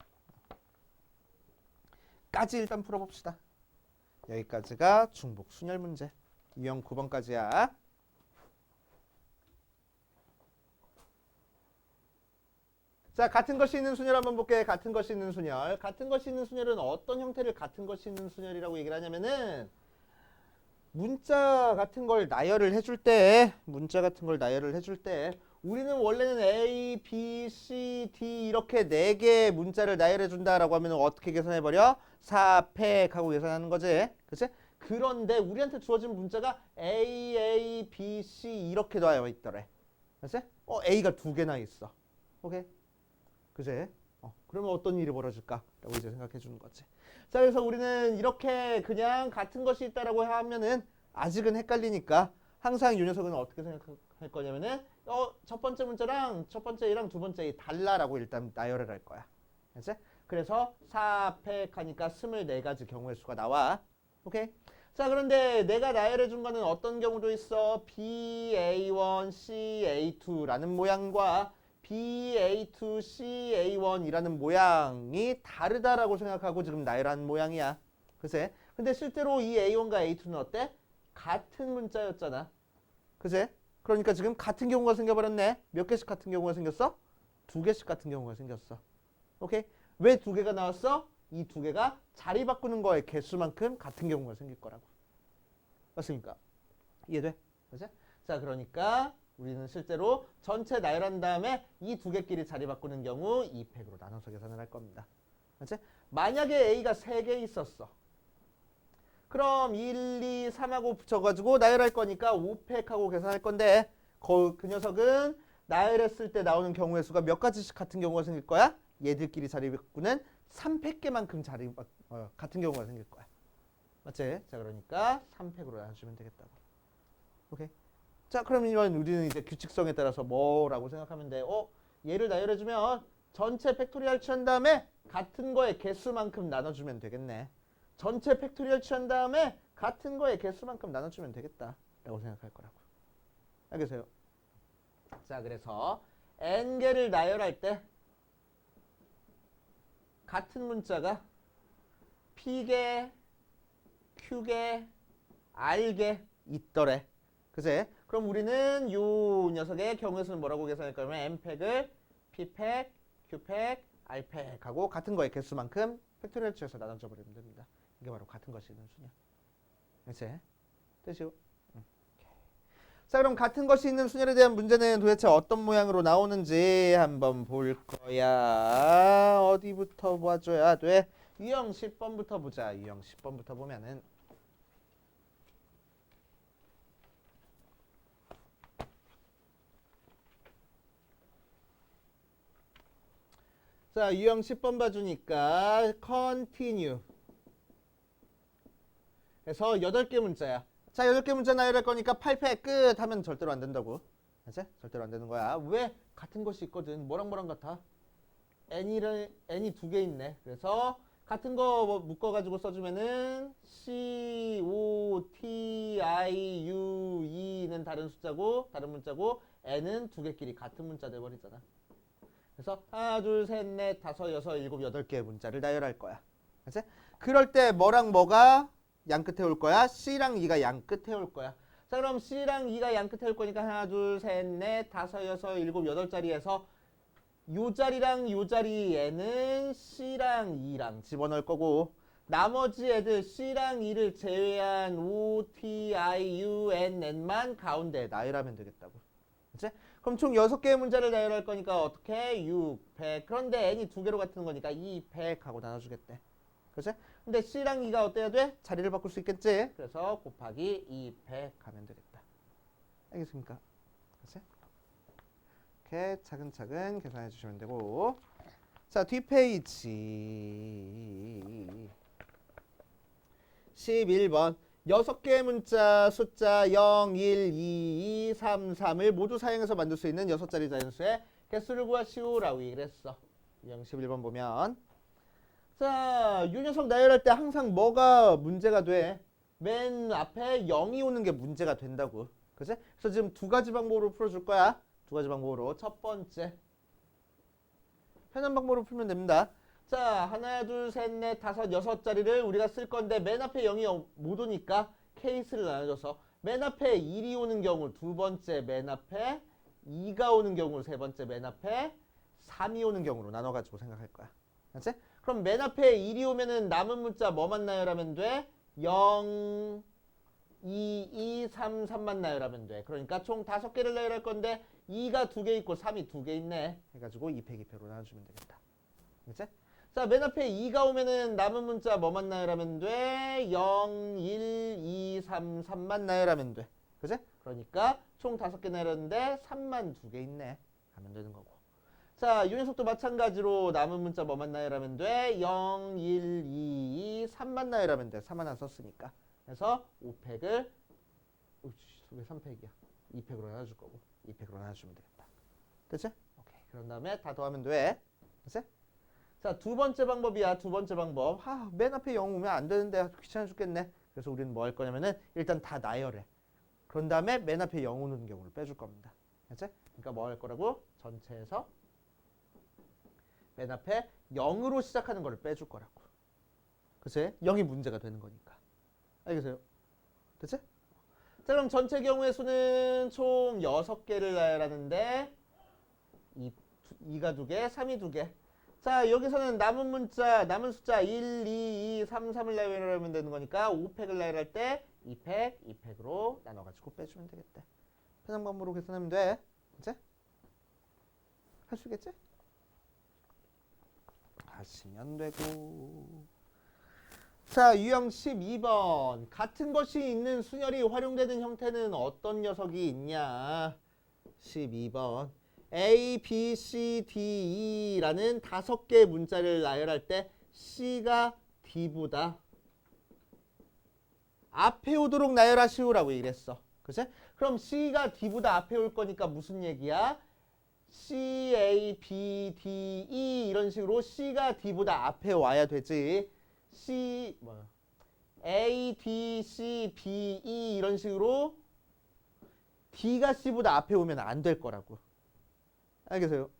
까지 일단 풀어봅시다. 여기까지가 중복 순열 문제. 유형 9번까지야. 자, 같은 것이 있는 순열 한번 볼게. 같은 것이 있는 순열. 같은 것이 있는 순열은 어떤 형태를 같은 것이 있는 순열이라고 얘기를 하냐면은 문자 같은 걸 나열을 해줄 때 우리는 원래는 A, B, C, D 이렇게 4개의 문자를 나열해 준다라고 하면 어떻게 계산해버려? 4팩 하고 계산하는 거지. 그치? 그런데 우리한테 주어진 문자가 A, A, B, C 이렇게 나와 있더래. 그치? A가 2개나 있어. 오케이? 그치? 그러면 어떤 일이 벌어질까? 라고 이제 생각해 주는 거지. 자, 그래서 우리는 이렇게 그냥 같은 것이 있다라고 하면은 아직은 헷갈리니까 항상 이 녀석은 어떻게 생각할 거냐면은 첫 번째 문자랑 첫 번째 A랑 두 번째 A 달라라고 일단 나열을 할 거야. 알지? 그래서 4팩 하니까 24가지 경우의 수가 나와. 오케이? 자, 그런데 내가 나열해 준 거는 어떤 경우도 있어. BA1, CA2라는 모양과 BA2, CA1이라는 모양이 다르다라고 생각하고 지금 나열한 모양이야. 그치? 근데 실제로 이 A1과 A2는 어때? 같은 문자였잖아. 그치? 그러니까 지금 같은 경우가 생겨버렸네. 몇 개씩 같은 경우가 생겼어? 2개씩 같은 경우가 생겼어. 오케이? 왜 2개가 나왔어? 이 2개가 자리 바꾸는 거의 개수만큼 같은 경우가 생길 거라고. 맞습니까? 이해돼? 그치? 자, 그러니까 우리는 실제로 전체 나열한 다음에 이 2개끼리 자리 바꾸는 경우 2팩으로 나눠서 계산을 할 겁니다. 그치? 만약에 A가 3개 있었어. 그럼 1, 2, 3하고 붙여가지고 나열할 거니까 5팩하고 계산할 건데 그 녀석은 나열했을 때 나오는 경우의 수가 몇 가지씩 같은 경우가 생길 거야? 얘들끼리 자리 바꾸는 3팩계만큼 같은 경우가 생길 거야. 맞지? 자, 그러니까 3팩으로 나눠주면 되겠다고. 오케이? 자, 그러면 우리는 이제 규칙성에 따라서 뭐라고 생각하면 돼? 얘를 나열해주면 전체 팩토리얼 취한 다음에 같은 거의 개수만큼 나눠주면 되겠네. 전체 팩토리얼 취한 다음에 같은 거의 개수만큼 나눠주면 되겠다 라고 생각할 거라고. 알겠어요? 자, 그래서 n개를 나열할 때 같은 문자가 p개, q개, r개 있더래. 그치? 그럼 우리는 요 녀석의 경우의 수는 뭐라고 계산할 거냐면 n팩을 p팩, q팩, r팩하고 같은 거의 개수만큼 팩토리얼 취해서 나눠줘 버리면 됩니다. 이게 바로 같은 것이 있는 수냐. 그치? 뜻이요? 자, 그럼 같은 것이 있는 순열에 대한 문제는 도대체 어떤 모양으로 나오는지 한번 볼 거야. 어디부터 봐줘야 돼? 유형 10번부터 보자. 유형 10번부터 보면은 자, 유형 10번 봐주니까 continue 그래서 8개 문자야. 자, 8개 문자 나열할 거니까 8패 끝 하면 절대로 안 된다고. 알지? 절대로 안 되는 거야. 왜? 같은 것이 있거든. 뭐랑 같아? n이 2개 있네. 그래서 같은 거 묶어가지고 써주면은 COTIUE는 다른 숫자고 다른 문자고 n은 2개끼리 같은 문자 돼버리잖아. 그래서 하나, 둘, 셋, 넷, 다섯, 여섯, 일곱, 8개의 문자를 나열할 거야. 알지? 그럴 때 뭐랑 뭐가 양 끝에 올 거야? C랑 E가 양 끝에 올 거야. 자, 그럼 C랑 E가 양 끝에 올 거니까 하나, 둘, 셋, 넷, 다섯, 여섯, 일곱, 8자리에서 요 자리랑 요 자리에는 C랑 E랑 집어넣을 거고 나머지 애들 C랑 E를 제외한 O, T, I, U, N, N만 가운데 나열하면 되겠다고. 그치? 그럼 총 6개의 문자를 나열할 거니까 어떻게? 6, 100. 그런데 N이 2개로 같은 거니까 2, 100 하고 나눠주겠대. 그치? 근데 C랑 E가 어때야 돼? 자리를 바꿀 수 있겠지? 그래서 곱하기 2, 100 하면 되겠다. 알겠습니까? 그치? 이렇게 차근차근 계산해 주시면 되고 자, 뒷페이지 11번 6개의 문자 숫자 0, 1, 2, 2, 3, 3을 모두 사용해서 만들 수 있는 6자리 자연수의 개수를 구하시오라고 얘기를 했어. 11번 보면 자, 이 녀석 나열할 때 항상 뭐가 문제가 돼? 맨 앞에 0이 오는 게 문제가 된다고. 그치? 그래서 지금 2가지 방법으로 풀어줄 거야. 2가지 방법으로. 첫 번째. 편한 방법으로 풀면 됩니다. 자, 하나, 둘, 셋, 넷, 다섯, 6자리를 우리가 쓸 건데 맨 앞에 0이 못 오니까 케이스를 나눠줘서 맨 앞에 1이 오는 경우 두 번째 맨 앞에 2가 오는 경우 세 번째 맨 앞에 3이 오는 경우로 나눠가지고 생각할 거야. 알지? 그럼 맨 앞에 1이 오면은 남은 문자 뭐만 나열하면 돼? 0, 2, 2, 3, 3만 나열하면 돼. 그러니까 총 5개를 나열할 건데 2가 2개 있고 3이 2개 있네. 해가지고 2팩 2팩으로 나눠주면 되겠다. 그치? 자, 맨 앞에 2가 오면은 남은 문자 뭐만 나열하면 돼? 0, 1, 2, 3, 3만 나열하면 돼. 그치? 그러니까 총 5개 나열했는데 3만 2개 있네. 하면 되는 거고. 자, 이 녀석도 마찬가지로 남은 문자 뭐만 나열하면 돼? 0, 1, 2, 2, 3만 나열하면 돼. 3 하나 썼으니까. 그래서 5팩을 왜 3팩이야? 2팩으로 나눠줄 거고 2팩으로 나눠주면 되겠다. 됐지? 오케이. 그런 다음에 다 더하면 돼. 됐지? 자, 두 번째 방법이야. 두 번째 방법. 맨 앞에 0 오면 안 되는데 귀찮아 죽겠네. 그래서 우리는 뭐 할 거냐면은 일단 다 나열해. 그런 다음에 맨 앞에 0 오는 경우를 빼줄 겁니다. 됐지? 그러니까 뭐 할 거라고? 전체에서 맨 앞에 0으로 시작하는 거를 빼줄 거라고. 그치? 0이 문제가 되는 거니까. 알겠어요? 됐지? 자, 그럼 전체 경우의 수는 총 6개를 나열하는데 2가 2개, 3이 2개. 자, 여기서는 남은 문자, 남은 숫자 1, 2, 2, 3, 3을 나열하면 되는 거니까 5팩을 나열할 때 2팩, 2팩으로 나눠가지고 빼주면 되겠대. 편한 방법으로 계산하면 돼. 그치? 할 수 있겠지? 하시면 되고. 자, 유형 12번. 같은 것이 있는 순열이 활용되는 형태는 어떤 녀석이 있냐? 12번. A, B, C, D, E라는 5개의 문자를 나열할 때 C가 D보다 앞에 오도록 나열하시오라고 얘기를 했어. 그치? 그럼 C가 D보다 앞에 올 거니까 무슨 얘기야? C, A, B, D, E 이런 식으로 C가 D보다 앞에 와야 되지. C, A, D, C, B, E 이런 식으로 D가 C보다 앞에 오면 안 될 거라고. 알겠어요?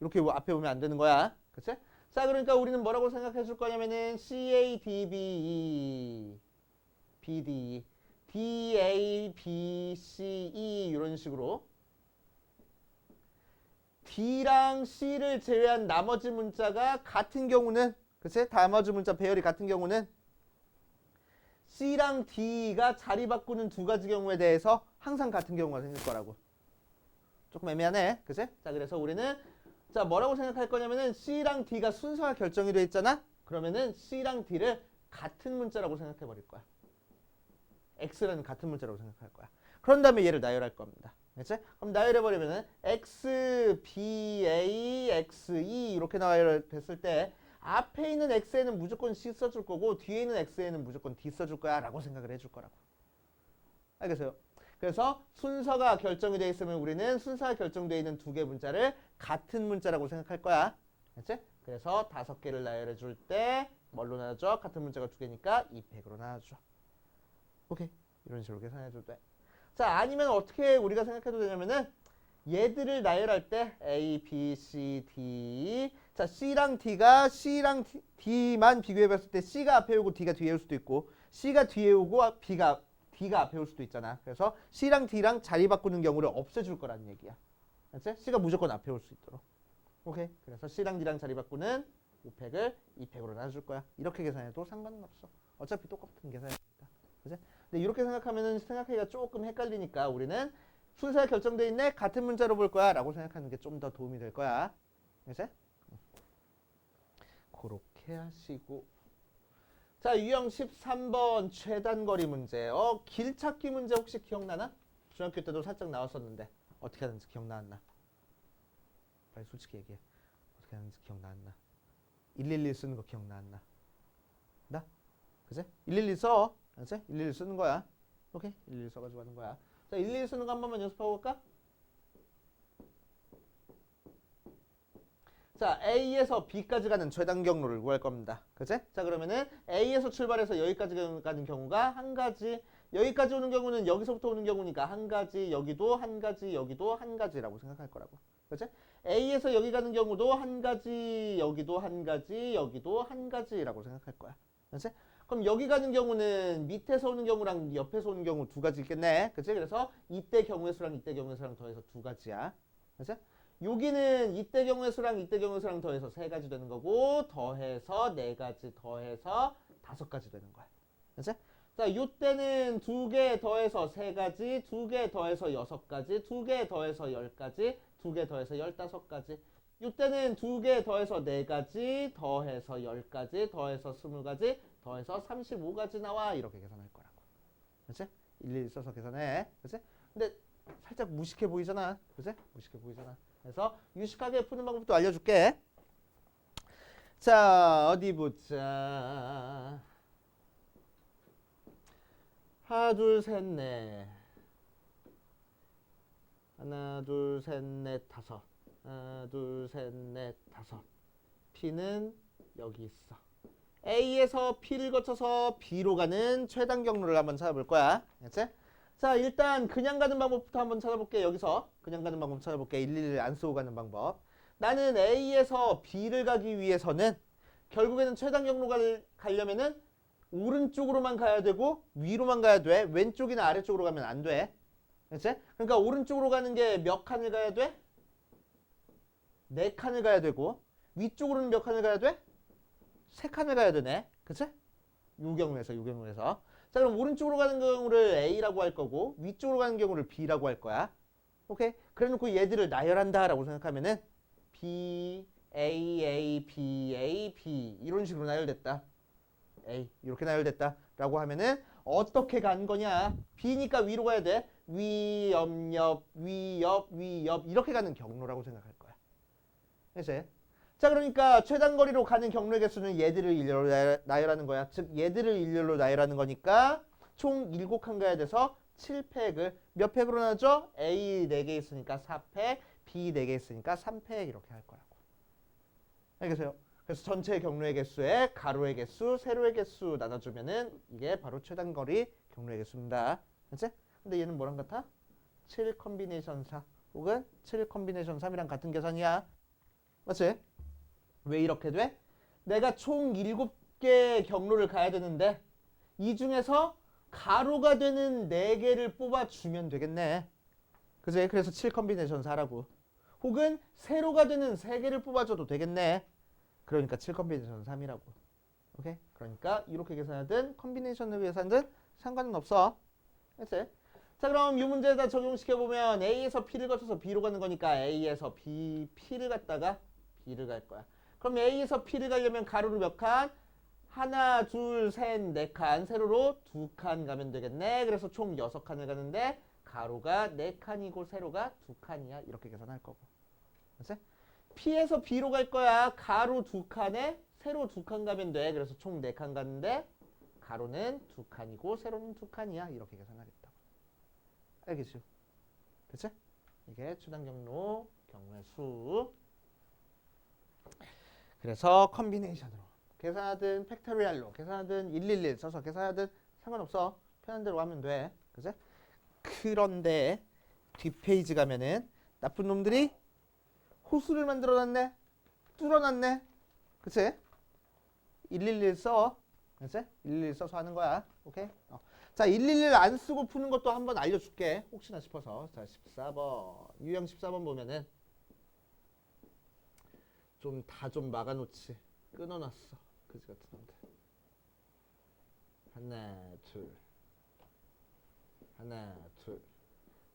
이렇게 앞에 오면 안 되는 거야. 그치? 자, 그러니까 우리는 뭐라고 생각해 줄 거냐면은 C, A, D, B, E, B, D, D, A, B, C, E 이런 식으로 D랑 C를 제외한 나머지 문자가 같은 경우는 그치? 나머지 문자 배열이 같은 경우는 C랑 D가 자리 바꾸는 두 가지 경우에 대해서 항상 같은 경우가 생길 거라고. 조금 애매하네. 그치? 자, 그래서 우리는 자, 뭐라고 생각할 거냐면은 C랑 D가 순서가 결정이 돼 있잖아? 그러면은 C랑 D를 같은 문자라고 생각해 버릴 거야. X는 같은 문자라고 생각할 거야. 그런 다음에 얘를 나열할 겁니다. 그치? 그럼 나열해 버리면은 X, B, A, X, E 이렇게 나열됐을 때 앞에 있는 X에는 무조건 C 써줄 거고 뒤에 있는 X에는 무조건 D 써줄 거야 라고 생각을 해줄 거라고. 알겠어요? 그래서 순서가 결정이 되어 있으면 우리는 순서가 결정되어 있는 두 개 문자를 같은 문자라고 생각할 거야. 알지? 그래서 5개를 나열해 줄 때 뭘로 나눠줘? 같은 문자가 두 개니까 2팩으로 나눠줘. 오케이. 이런 식으로 계산해도 돼. 자, 아니면 어떻게 우리가 생각해도 되냐면은 얘들을 나열할 때 A, B, C, D. 자, C랑 D만 비교해 봤을 때 C가 앞에 오고 D가 뒤에 올 수도 있고 C가 뒤에 오고 D가 앞에 올 수도 있잖아. 그래서 C랑 D랑 자리 바꾸는 경우를 없애줄 거라는 얘기야. 알지? C가 무조건 앞에 올 수 있도록. 오케이. 그래서 C랑 D랑 자리 바꾸는 5팩을 2팩으로 나눠줄 거야. 이렇게 계산해도 상관은 없어. 어차피 똑같은 계산이니까. 그치? 근데 이렇게 생각하면은 생각하기가 조금 헷갈리니까 우리는 순서가 결정되어 있네. 같은 문자로 볼 거야. 라고 생각하는 게 좀 더 도움이 될 거야. 그치? 그렇게 하시고. 자, 유형 13번 최단거리 문제. 길찾기 문제 혹시 기억나나? 중학교 때도 살짝 나왔었는데 어떻게 하는지 기억나왔나? 빨리 솔직히 얘기해. 어떻게 하는지 기억나왔나? 111 쓰는 거 기억나왔나? 나? 그치? 111 써. 그치? 111 쓰는 거야. 오케이? 111 써가지고 하는 거야. 자, 111 쓰는 거 한 번만 연습하고 볼까? 자, A에서 B까지 가는 최단 경로를 구할 겁니다. 그치? 자, 그러면은 A에서 출발해서 여기까지 가는 경우가 한 가지, 여기까지 오는 경우는 여기서부터 오는 경우니까 한 가지, 여기도 한 가지, 여기도 한 가지라고 생각할 거라고. 그치? A에서 여기 가는 경우도 한 가지, 여기도 한 가지, 여기도 한 가지라고 생각할 거야. 그치? 그럼 여기 가는 경우는 밑에서 오는 경우랑 옆에서 오는 경우 두 가지 있겠네. 그치? 그래서 이때 경우의 수랑 이때 경우의 수랑 더해서 두 가지야. 그치? 여기는 이때 경우의 수랑 이때 경우의 수랑 더해서 세 가지 되는 거고 더해서 네 가지 더해서 5가지 되는 거야. 그치? 자, 요때는 2개 더해서 3가지, 2개 더해서 6가지, 2개 더해서 10가지, 2개 더해서 15가지. 요때는 2개 더해서 4가지, 더해서 10가지, 더해서 20가지, 더해서 35가지 나와. 이렇게 계산할 거라고. 그치? 일일이 써서 계산해. 그치? 근데 살짝 무식해 보이잖아. 그치? 무식해 보이잖아. 그래서 유식하게 푸는 방법도 알려줄게. 자, 어디 보자. 하나, 둘, 셋, 넷. 하나, 둘, 셋, 넷, 다섯. 하나, 둘, 셋, 넷, 다섯. P는 여기 있어. A에서 P를 거쳐서 B로 가는 최단 경로를 한번 찾아볼 거야. 알겠지? 자, 일단 그냥 가는 방법부터 한번 찾아볼게. 여기서 그냥 가는 방법 찾아볼게. 11을 안 쓰고 가는 방법. 나는 A에서 B를 가기 위해서는 결국에는 최단 경로가 가려면은 오른쪽으로만 가야 되고 위로만 가야 돼. 왼쪽이나 아래쪽으로 가면 안 돼. 그렇지? 그러니까 오른쪽으로 가는 게 몇 칸을 가야 돼? 4칸을 가야 되고 위쪽으로는 몇 칸을 가야 돼? 3칸을 가야 되네. 그치? 요 경우에서. 자, 그럼 오른쪽으로 가는 경우를 A라고 할 거고 위쪽으로 가는 경우를 B라고 할 거야. 오케이? 그래 놓고 얘들을 나열한다 라고 생각하면은 B, A, A, B, A, B 이런 식으로 나열됐다. A 이렇게 나열됐다 라고 하면은 어떻게 간 거냐? B니까 위로 가야 돼. 위, 옆, 위, 옆, 위, 옆 이렇게 가는 경로라고 생각할 거야. 그치? 자, 그러니까 최단거리로 가는 경로의 개수는 얘들을 일렬로 나열하는 거야. 즉 얘들을 일렬로 나열하는 거니까 총 7칸 가야 돼서 7팩을 몇 팩으로 나눠줘? A 4개 있으니까 4팩, B 4개 있으니까 3팩 이렇게 할 거라고. 알겠어요? 그래서 전체 경로의 개수에 가로의 개수, 세로의 개수 나눠주면은 이게 바로 최단거리 경로의 개수입니다. 그치? 근데 얘는 뭐랑 같아? 7 컨비네이션 4 혹은 7 컨비네이션 3이랑 같은 계산이야. 맞지? 왜 이렇게 돼? 내가 총 7개 경로를 가야 되는데 이 중에서 가로가 되는 4개를 뽑아주면 되겠네. 그치? 그래서 7 컨비네이션 4라고. 혹은 세로가 되는 3개를 뽑아줘도 되겠네. 그러니까 7 컨비네이션 3이라고. 오케이? 그러니까 이렇게 계산하든 컨비네이션으로 계산하든 상관은 없어. 됐지? 자, 그럼 이 문제에다 적용시켜보면 A에서 P를 거쳐서 B로 가는 거니까 A에서 P를 갔다가 B를 갈 거야. 그럼 A에서 P를 가려면 가로로 몇 칸? 하나, 둘, 셋, 네 칸. 세로로 두 칸 가면 되겠네. 그래서 총 6칸을 가는데 가로가 4칸이고 세로가 2칸이야. 이렇게 계산할 거고. 알았지? P에서 B로 갈 거야. 가로 2칸에 세로 2칸 가면 돼. 그래서 총 4칸 가는데 가로는 2칸이고 세로는 2칸이야. 이렇게 계산하겠다. 알겠죠? 그치? 이게 최단 경로 경우의 수. 그래서 컨비네이션으로 계산하든 팩토리얼로 계산하든 111 써서 계산하든 상관없어. 편한 대로 하면 돼. 그치? 그런데 뒷페이지 가면은 나쁜 놈들이 호수를 만들어놨네. 뚫어놨네. 그치? 111 써. 그치? 111 써서 하는 거야. 오케이? 자, 111 안 쓰고 푸는 것도 한번 알려줄게. 혹시나 싶어서. 자, 14번. 유형 14번 보면은 좀 다 막아놓지. 끊어놨어. 그지 같은 놈들. 하나, 둘. 하나, 둘.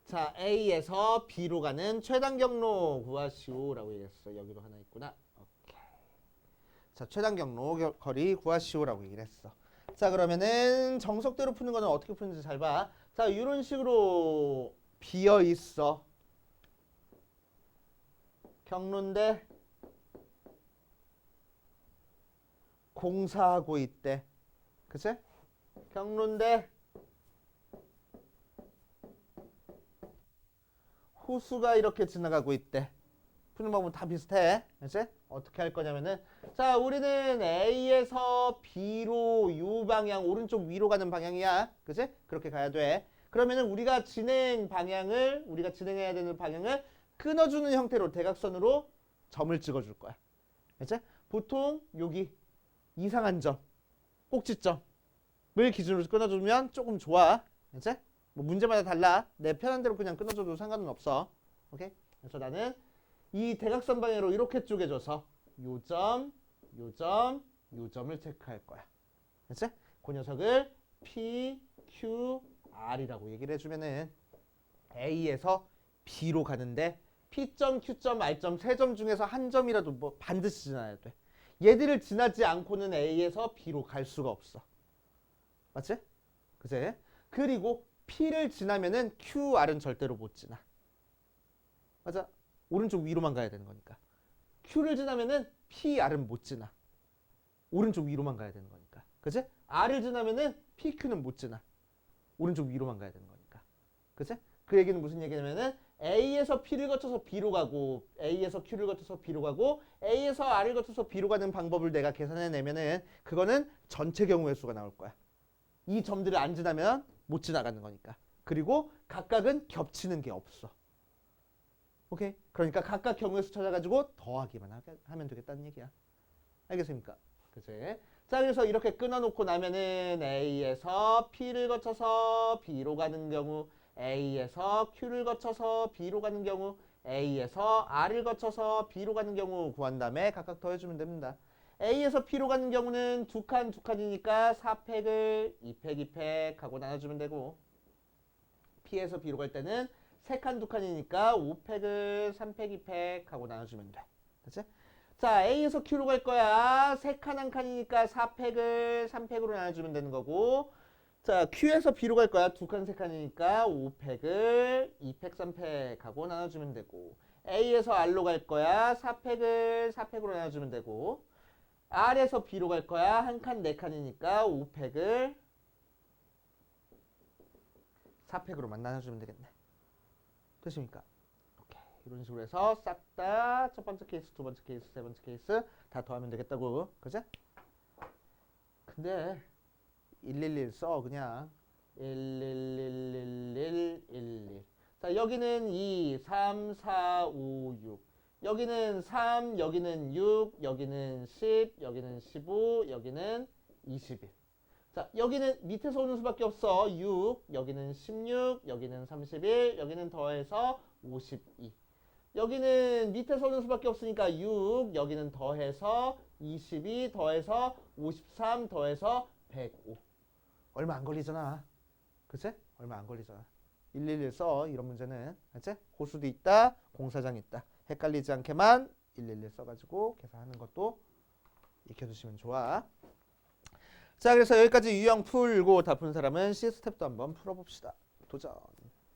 자, A에서 B로 가는 최단 경로 구하시오라고 얘기했어. 여기도 하나 있구나. 오케이. 자, 최단 경로 거리 구하시오라고 얘기를 했어. 자, 그러면은 정석대로 푸는 거는 어떻게 푸는지 잘 봐. 자, 이런 식으로 비어 있어. 경로인데 공사하고 있대. 그치? 경로인데 호수가 이렇게 지나가고 있대. 푸는 방법은 다 비슷해. 그치? 어떻게 할 거냐면은 자, 우리는 A에서 B로 요 방향 오른쪽 위로 가는 방향이야. 그치? 그렇게 가야 돼. 그러면은 우리가 진행해야 되는 방향을 끊어주는 형태로 대각선으로 점을 찍어줄 거야. 그치? 보통 여기 이상한 점, 꼭지점을 기준으로 끊어주면 조금 좋아. 그치? 뭐 문제마다 달라. 내 편한 대로 그냥 끊어줘도 상관은 없어. 오케이? 그래서 나는 이 대각선 방향으로 이렇게 쪼개줘서 요점, 요점, 요점을 체크할 거야. 그치? 그 녀석을 P, Q, R이라고 얘기를 해주면은 A에서 B로 가는데 P점, Q점, R점 세 점 중에서 한 점이라도 뭐 반드시 지나야 돼. 얘들을 지나지 않고는 A에서 B로 갈 수가 없어. 맞지? 그치? 그리고 P를 지나면은 Q, R은 절대로 못 지나. 맞아? 오른쪽 위로만 가야 되는 거니까. Q를 지나면은 P, R은 못 지나. 오른쪽 위로만 가야 되는 거니까. 그치? R을 지나면은 P, Q는 못 지나. 오른쪽 위로만 가야 되는 거니까. 그치? 그 얘기는 무슨 얘기냐면은 A에서 P를 거쳐서 B로 가고 A에서 Q를 거쳐서 B로 가고 A에서 R을 거쳐서 B로 가는 방법을 내가 계산해내면은 그거는 전체 경우의 수가 나올 거야. 이 점들을 안 지나면 못 지나가는 거니까. 그리고 각각은 겹치는 게 없어. 오케이? 그러니까 각각 경우의 수 찾아가지고 더하기만 하면 되겠다는 얘기야. 알겠습니까? 그치? 자, 그래서 이렇게 끊어놓고 나면은 A에서 P를 거쳐서 B로 가는 경우, A에서 Q를 거쳐서 B로 가는 경우, A에서 R을 거쳐서 B로 가는 경우 구한 다음에 각각 더해주면 됩니다. A에서 P로 가는 경우는 두 칸이니까 4팩을 2팩, 2팩 하고 나눠주면 되고 P에서 B로 갈 때는 3칸, 2칸이니까 5팩을 3팩, 2팩 하고 나눠주면 돼. 그치? 자, A에서 Q로 갈 거야. 3칸, 1칸이니까 4팩을 3팩으로 나눠주면 되는 거고 자, Q에서 B로 갈 거야. 2칸, 3칸이니까 5팩을 2팩, 3팩 하고 나눠주면 되고 A에서 R로 갈 거야. 4팩을 4팩으로 나눠주면 되고 R에서 B로 갈 거야. 1칸, 4칸이니까 5팩을 4팩으로만 나눠주면 되겠네. 됐습니까? 오케이. 이런 식으로 해서 싹 다 첫 번째 케이스, 두 번째 케이스, 세 번째 케이스 다 더하면 되겠다고. 그치? 근데 111 써 그냥 1111111 자, 여기는 2, 3, 4, 5, 6 여기는 3, 여기는 6, 여기는 10, 여기는 15, 여기는 21 자, 여기는 밑에서 오는 수밖에 없어. 6, 여기는 16, 여기는 31, 여기는 더해서 52. 여기는 밑에서 오는 수밖에 없으니까 6, 여기는 더해서 22 더해서 53 더해서 105. 얼마 안 걸리잖아. 그치? 얼마 안 걸리잖아. 111 써. 이런 문제는. 알지? 호수도 있다. 공사장 있다. 헷갈리지 않게만 111 써가지고 계산하는 것도 익혀두시면 좋아. 자, 그래서 여기까지 유형 풀고 다 푼 사람은 C스텝도 한번 풀어봅시다. 도전.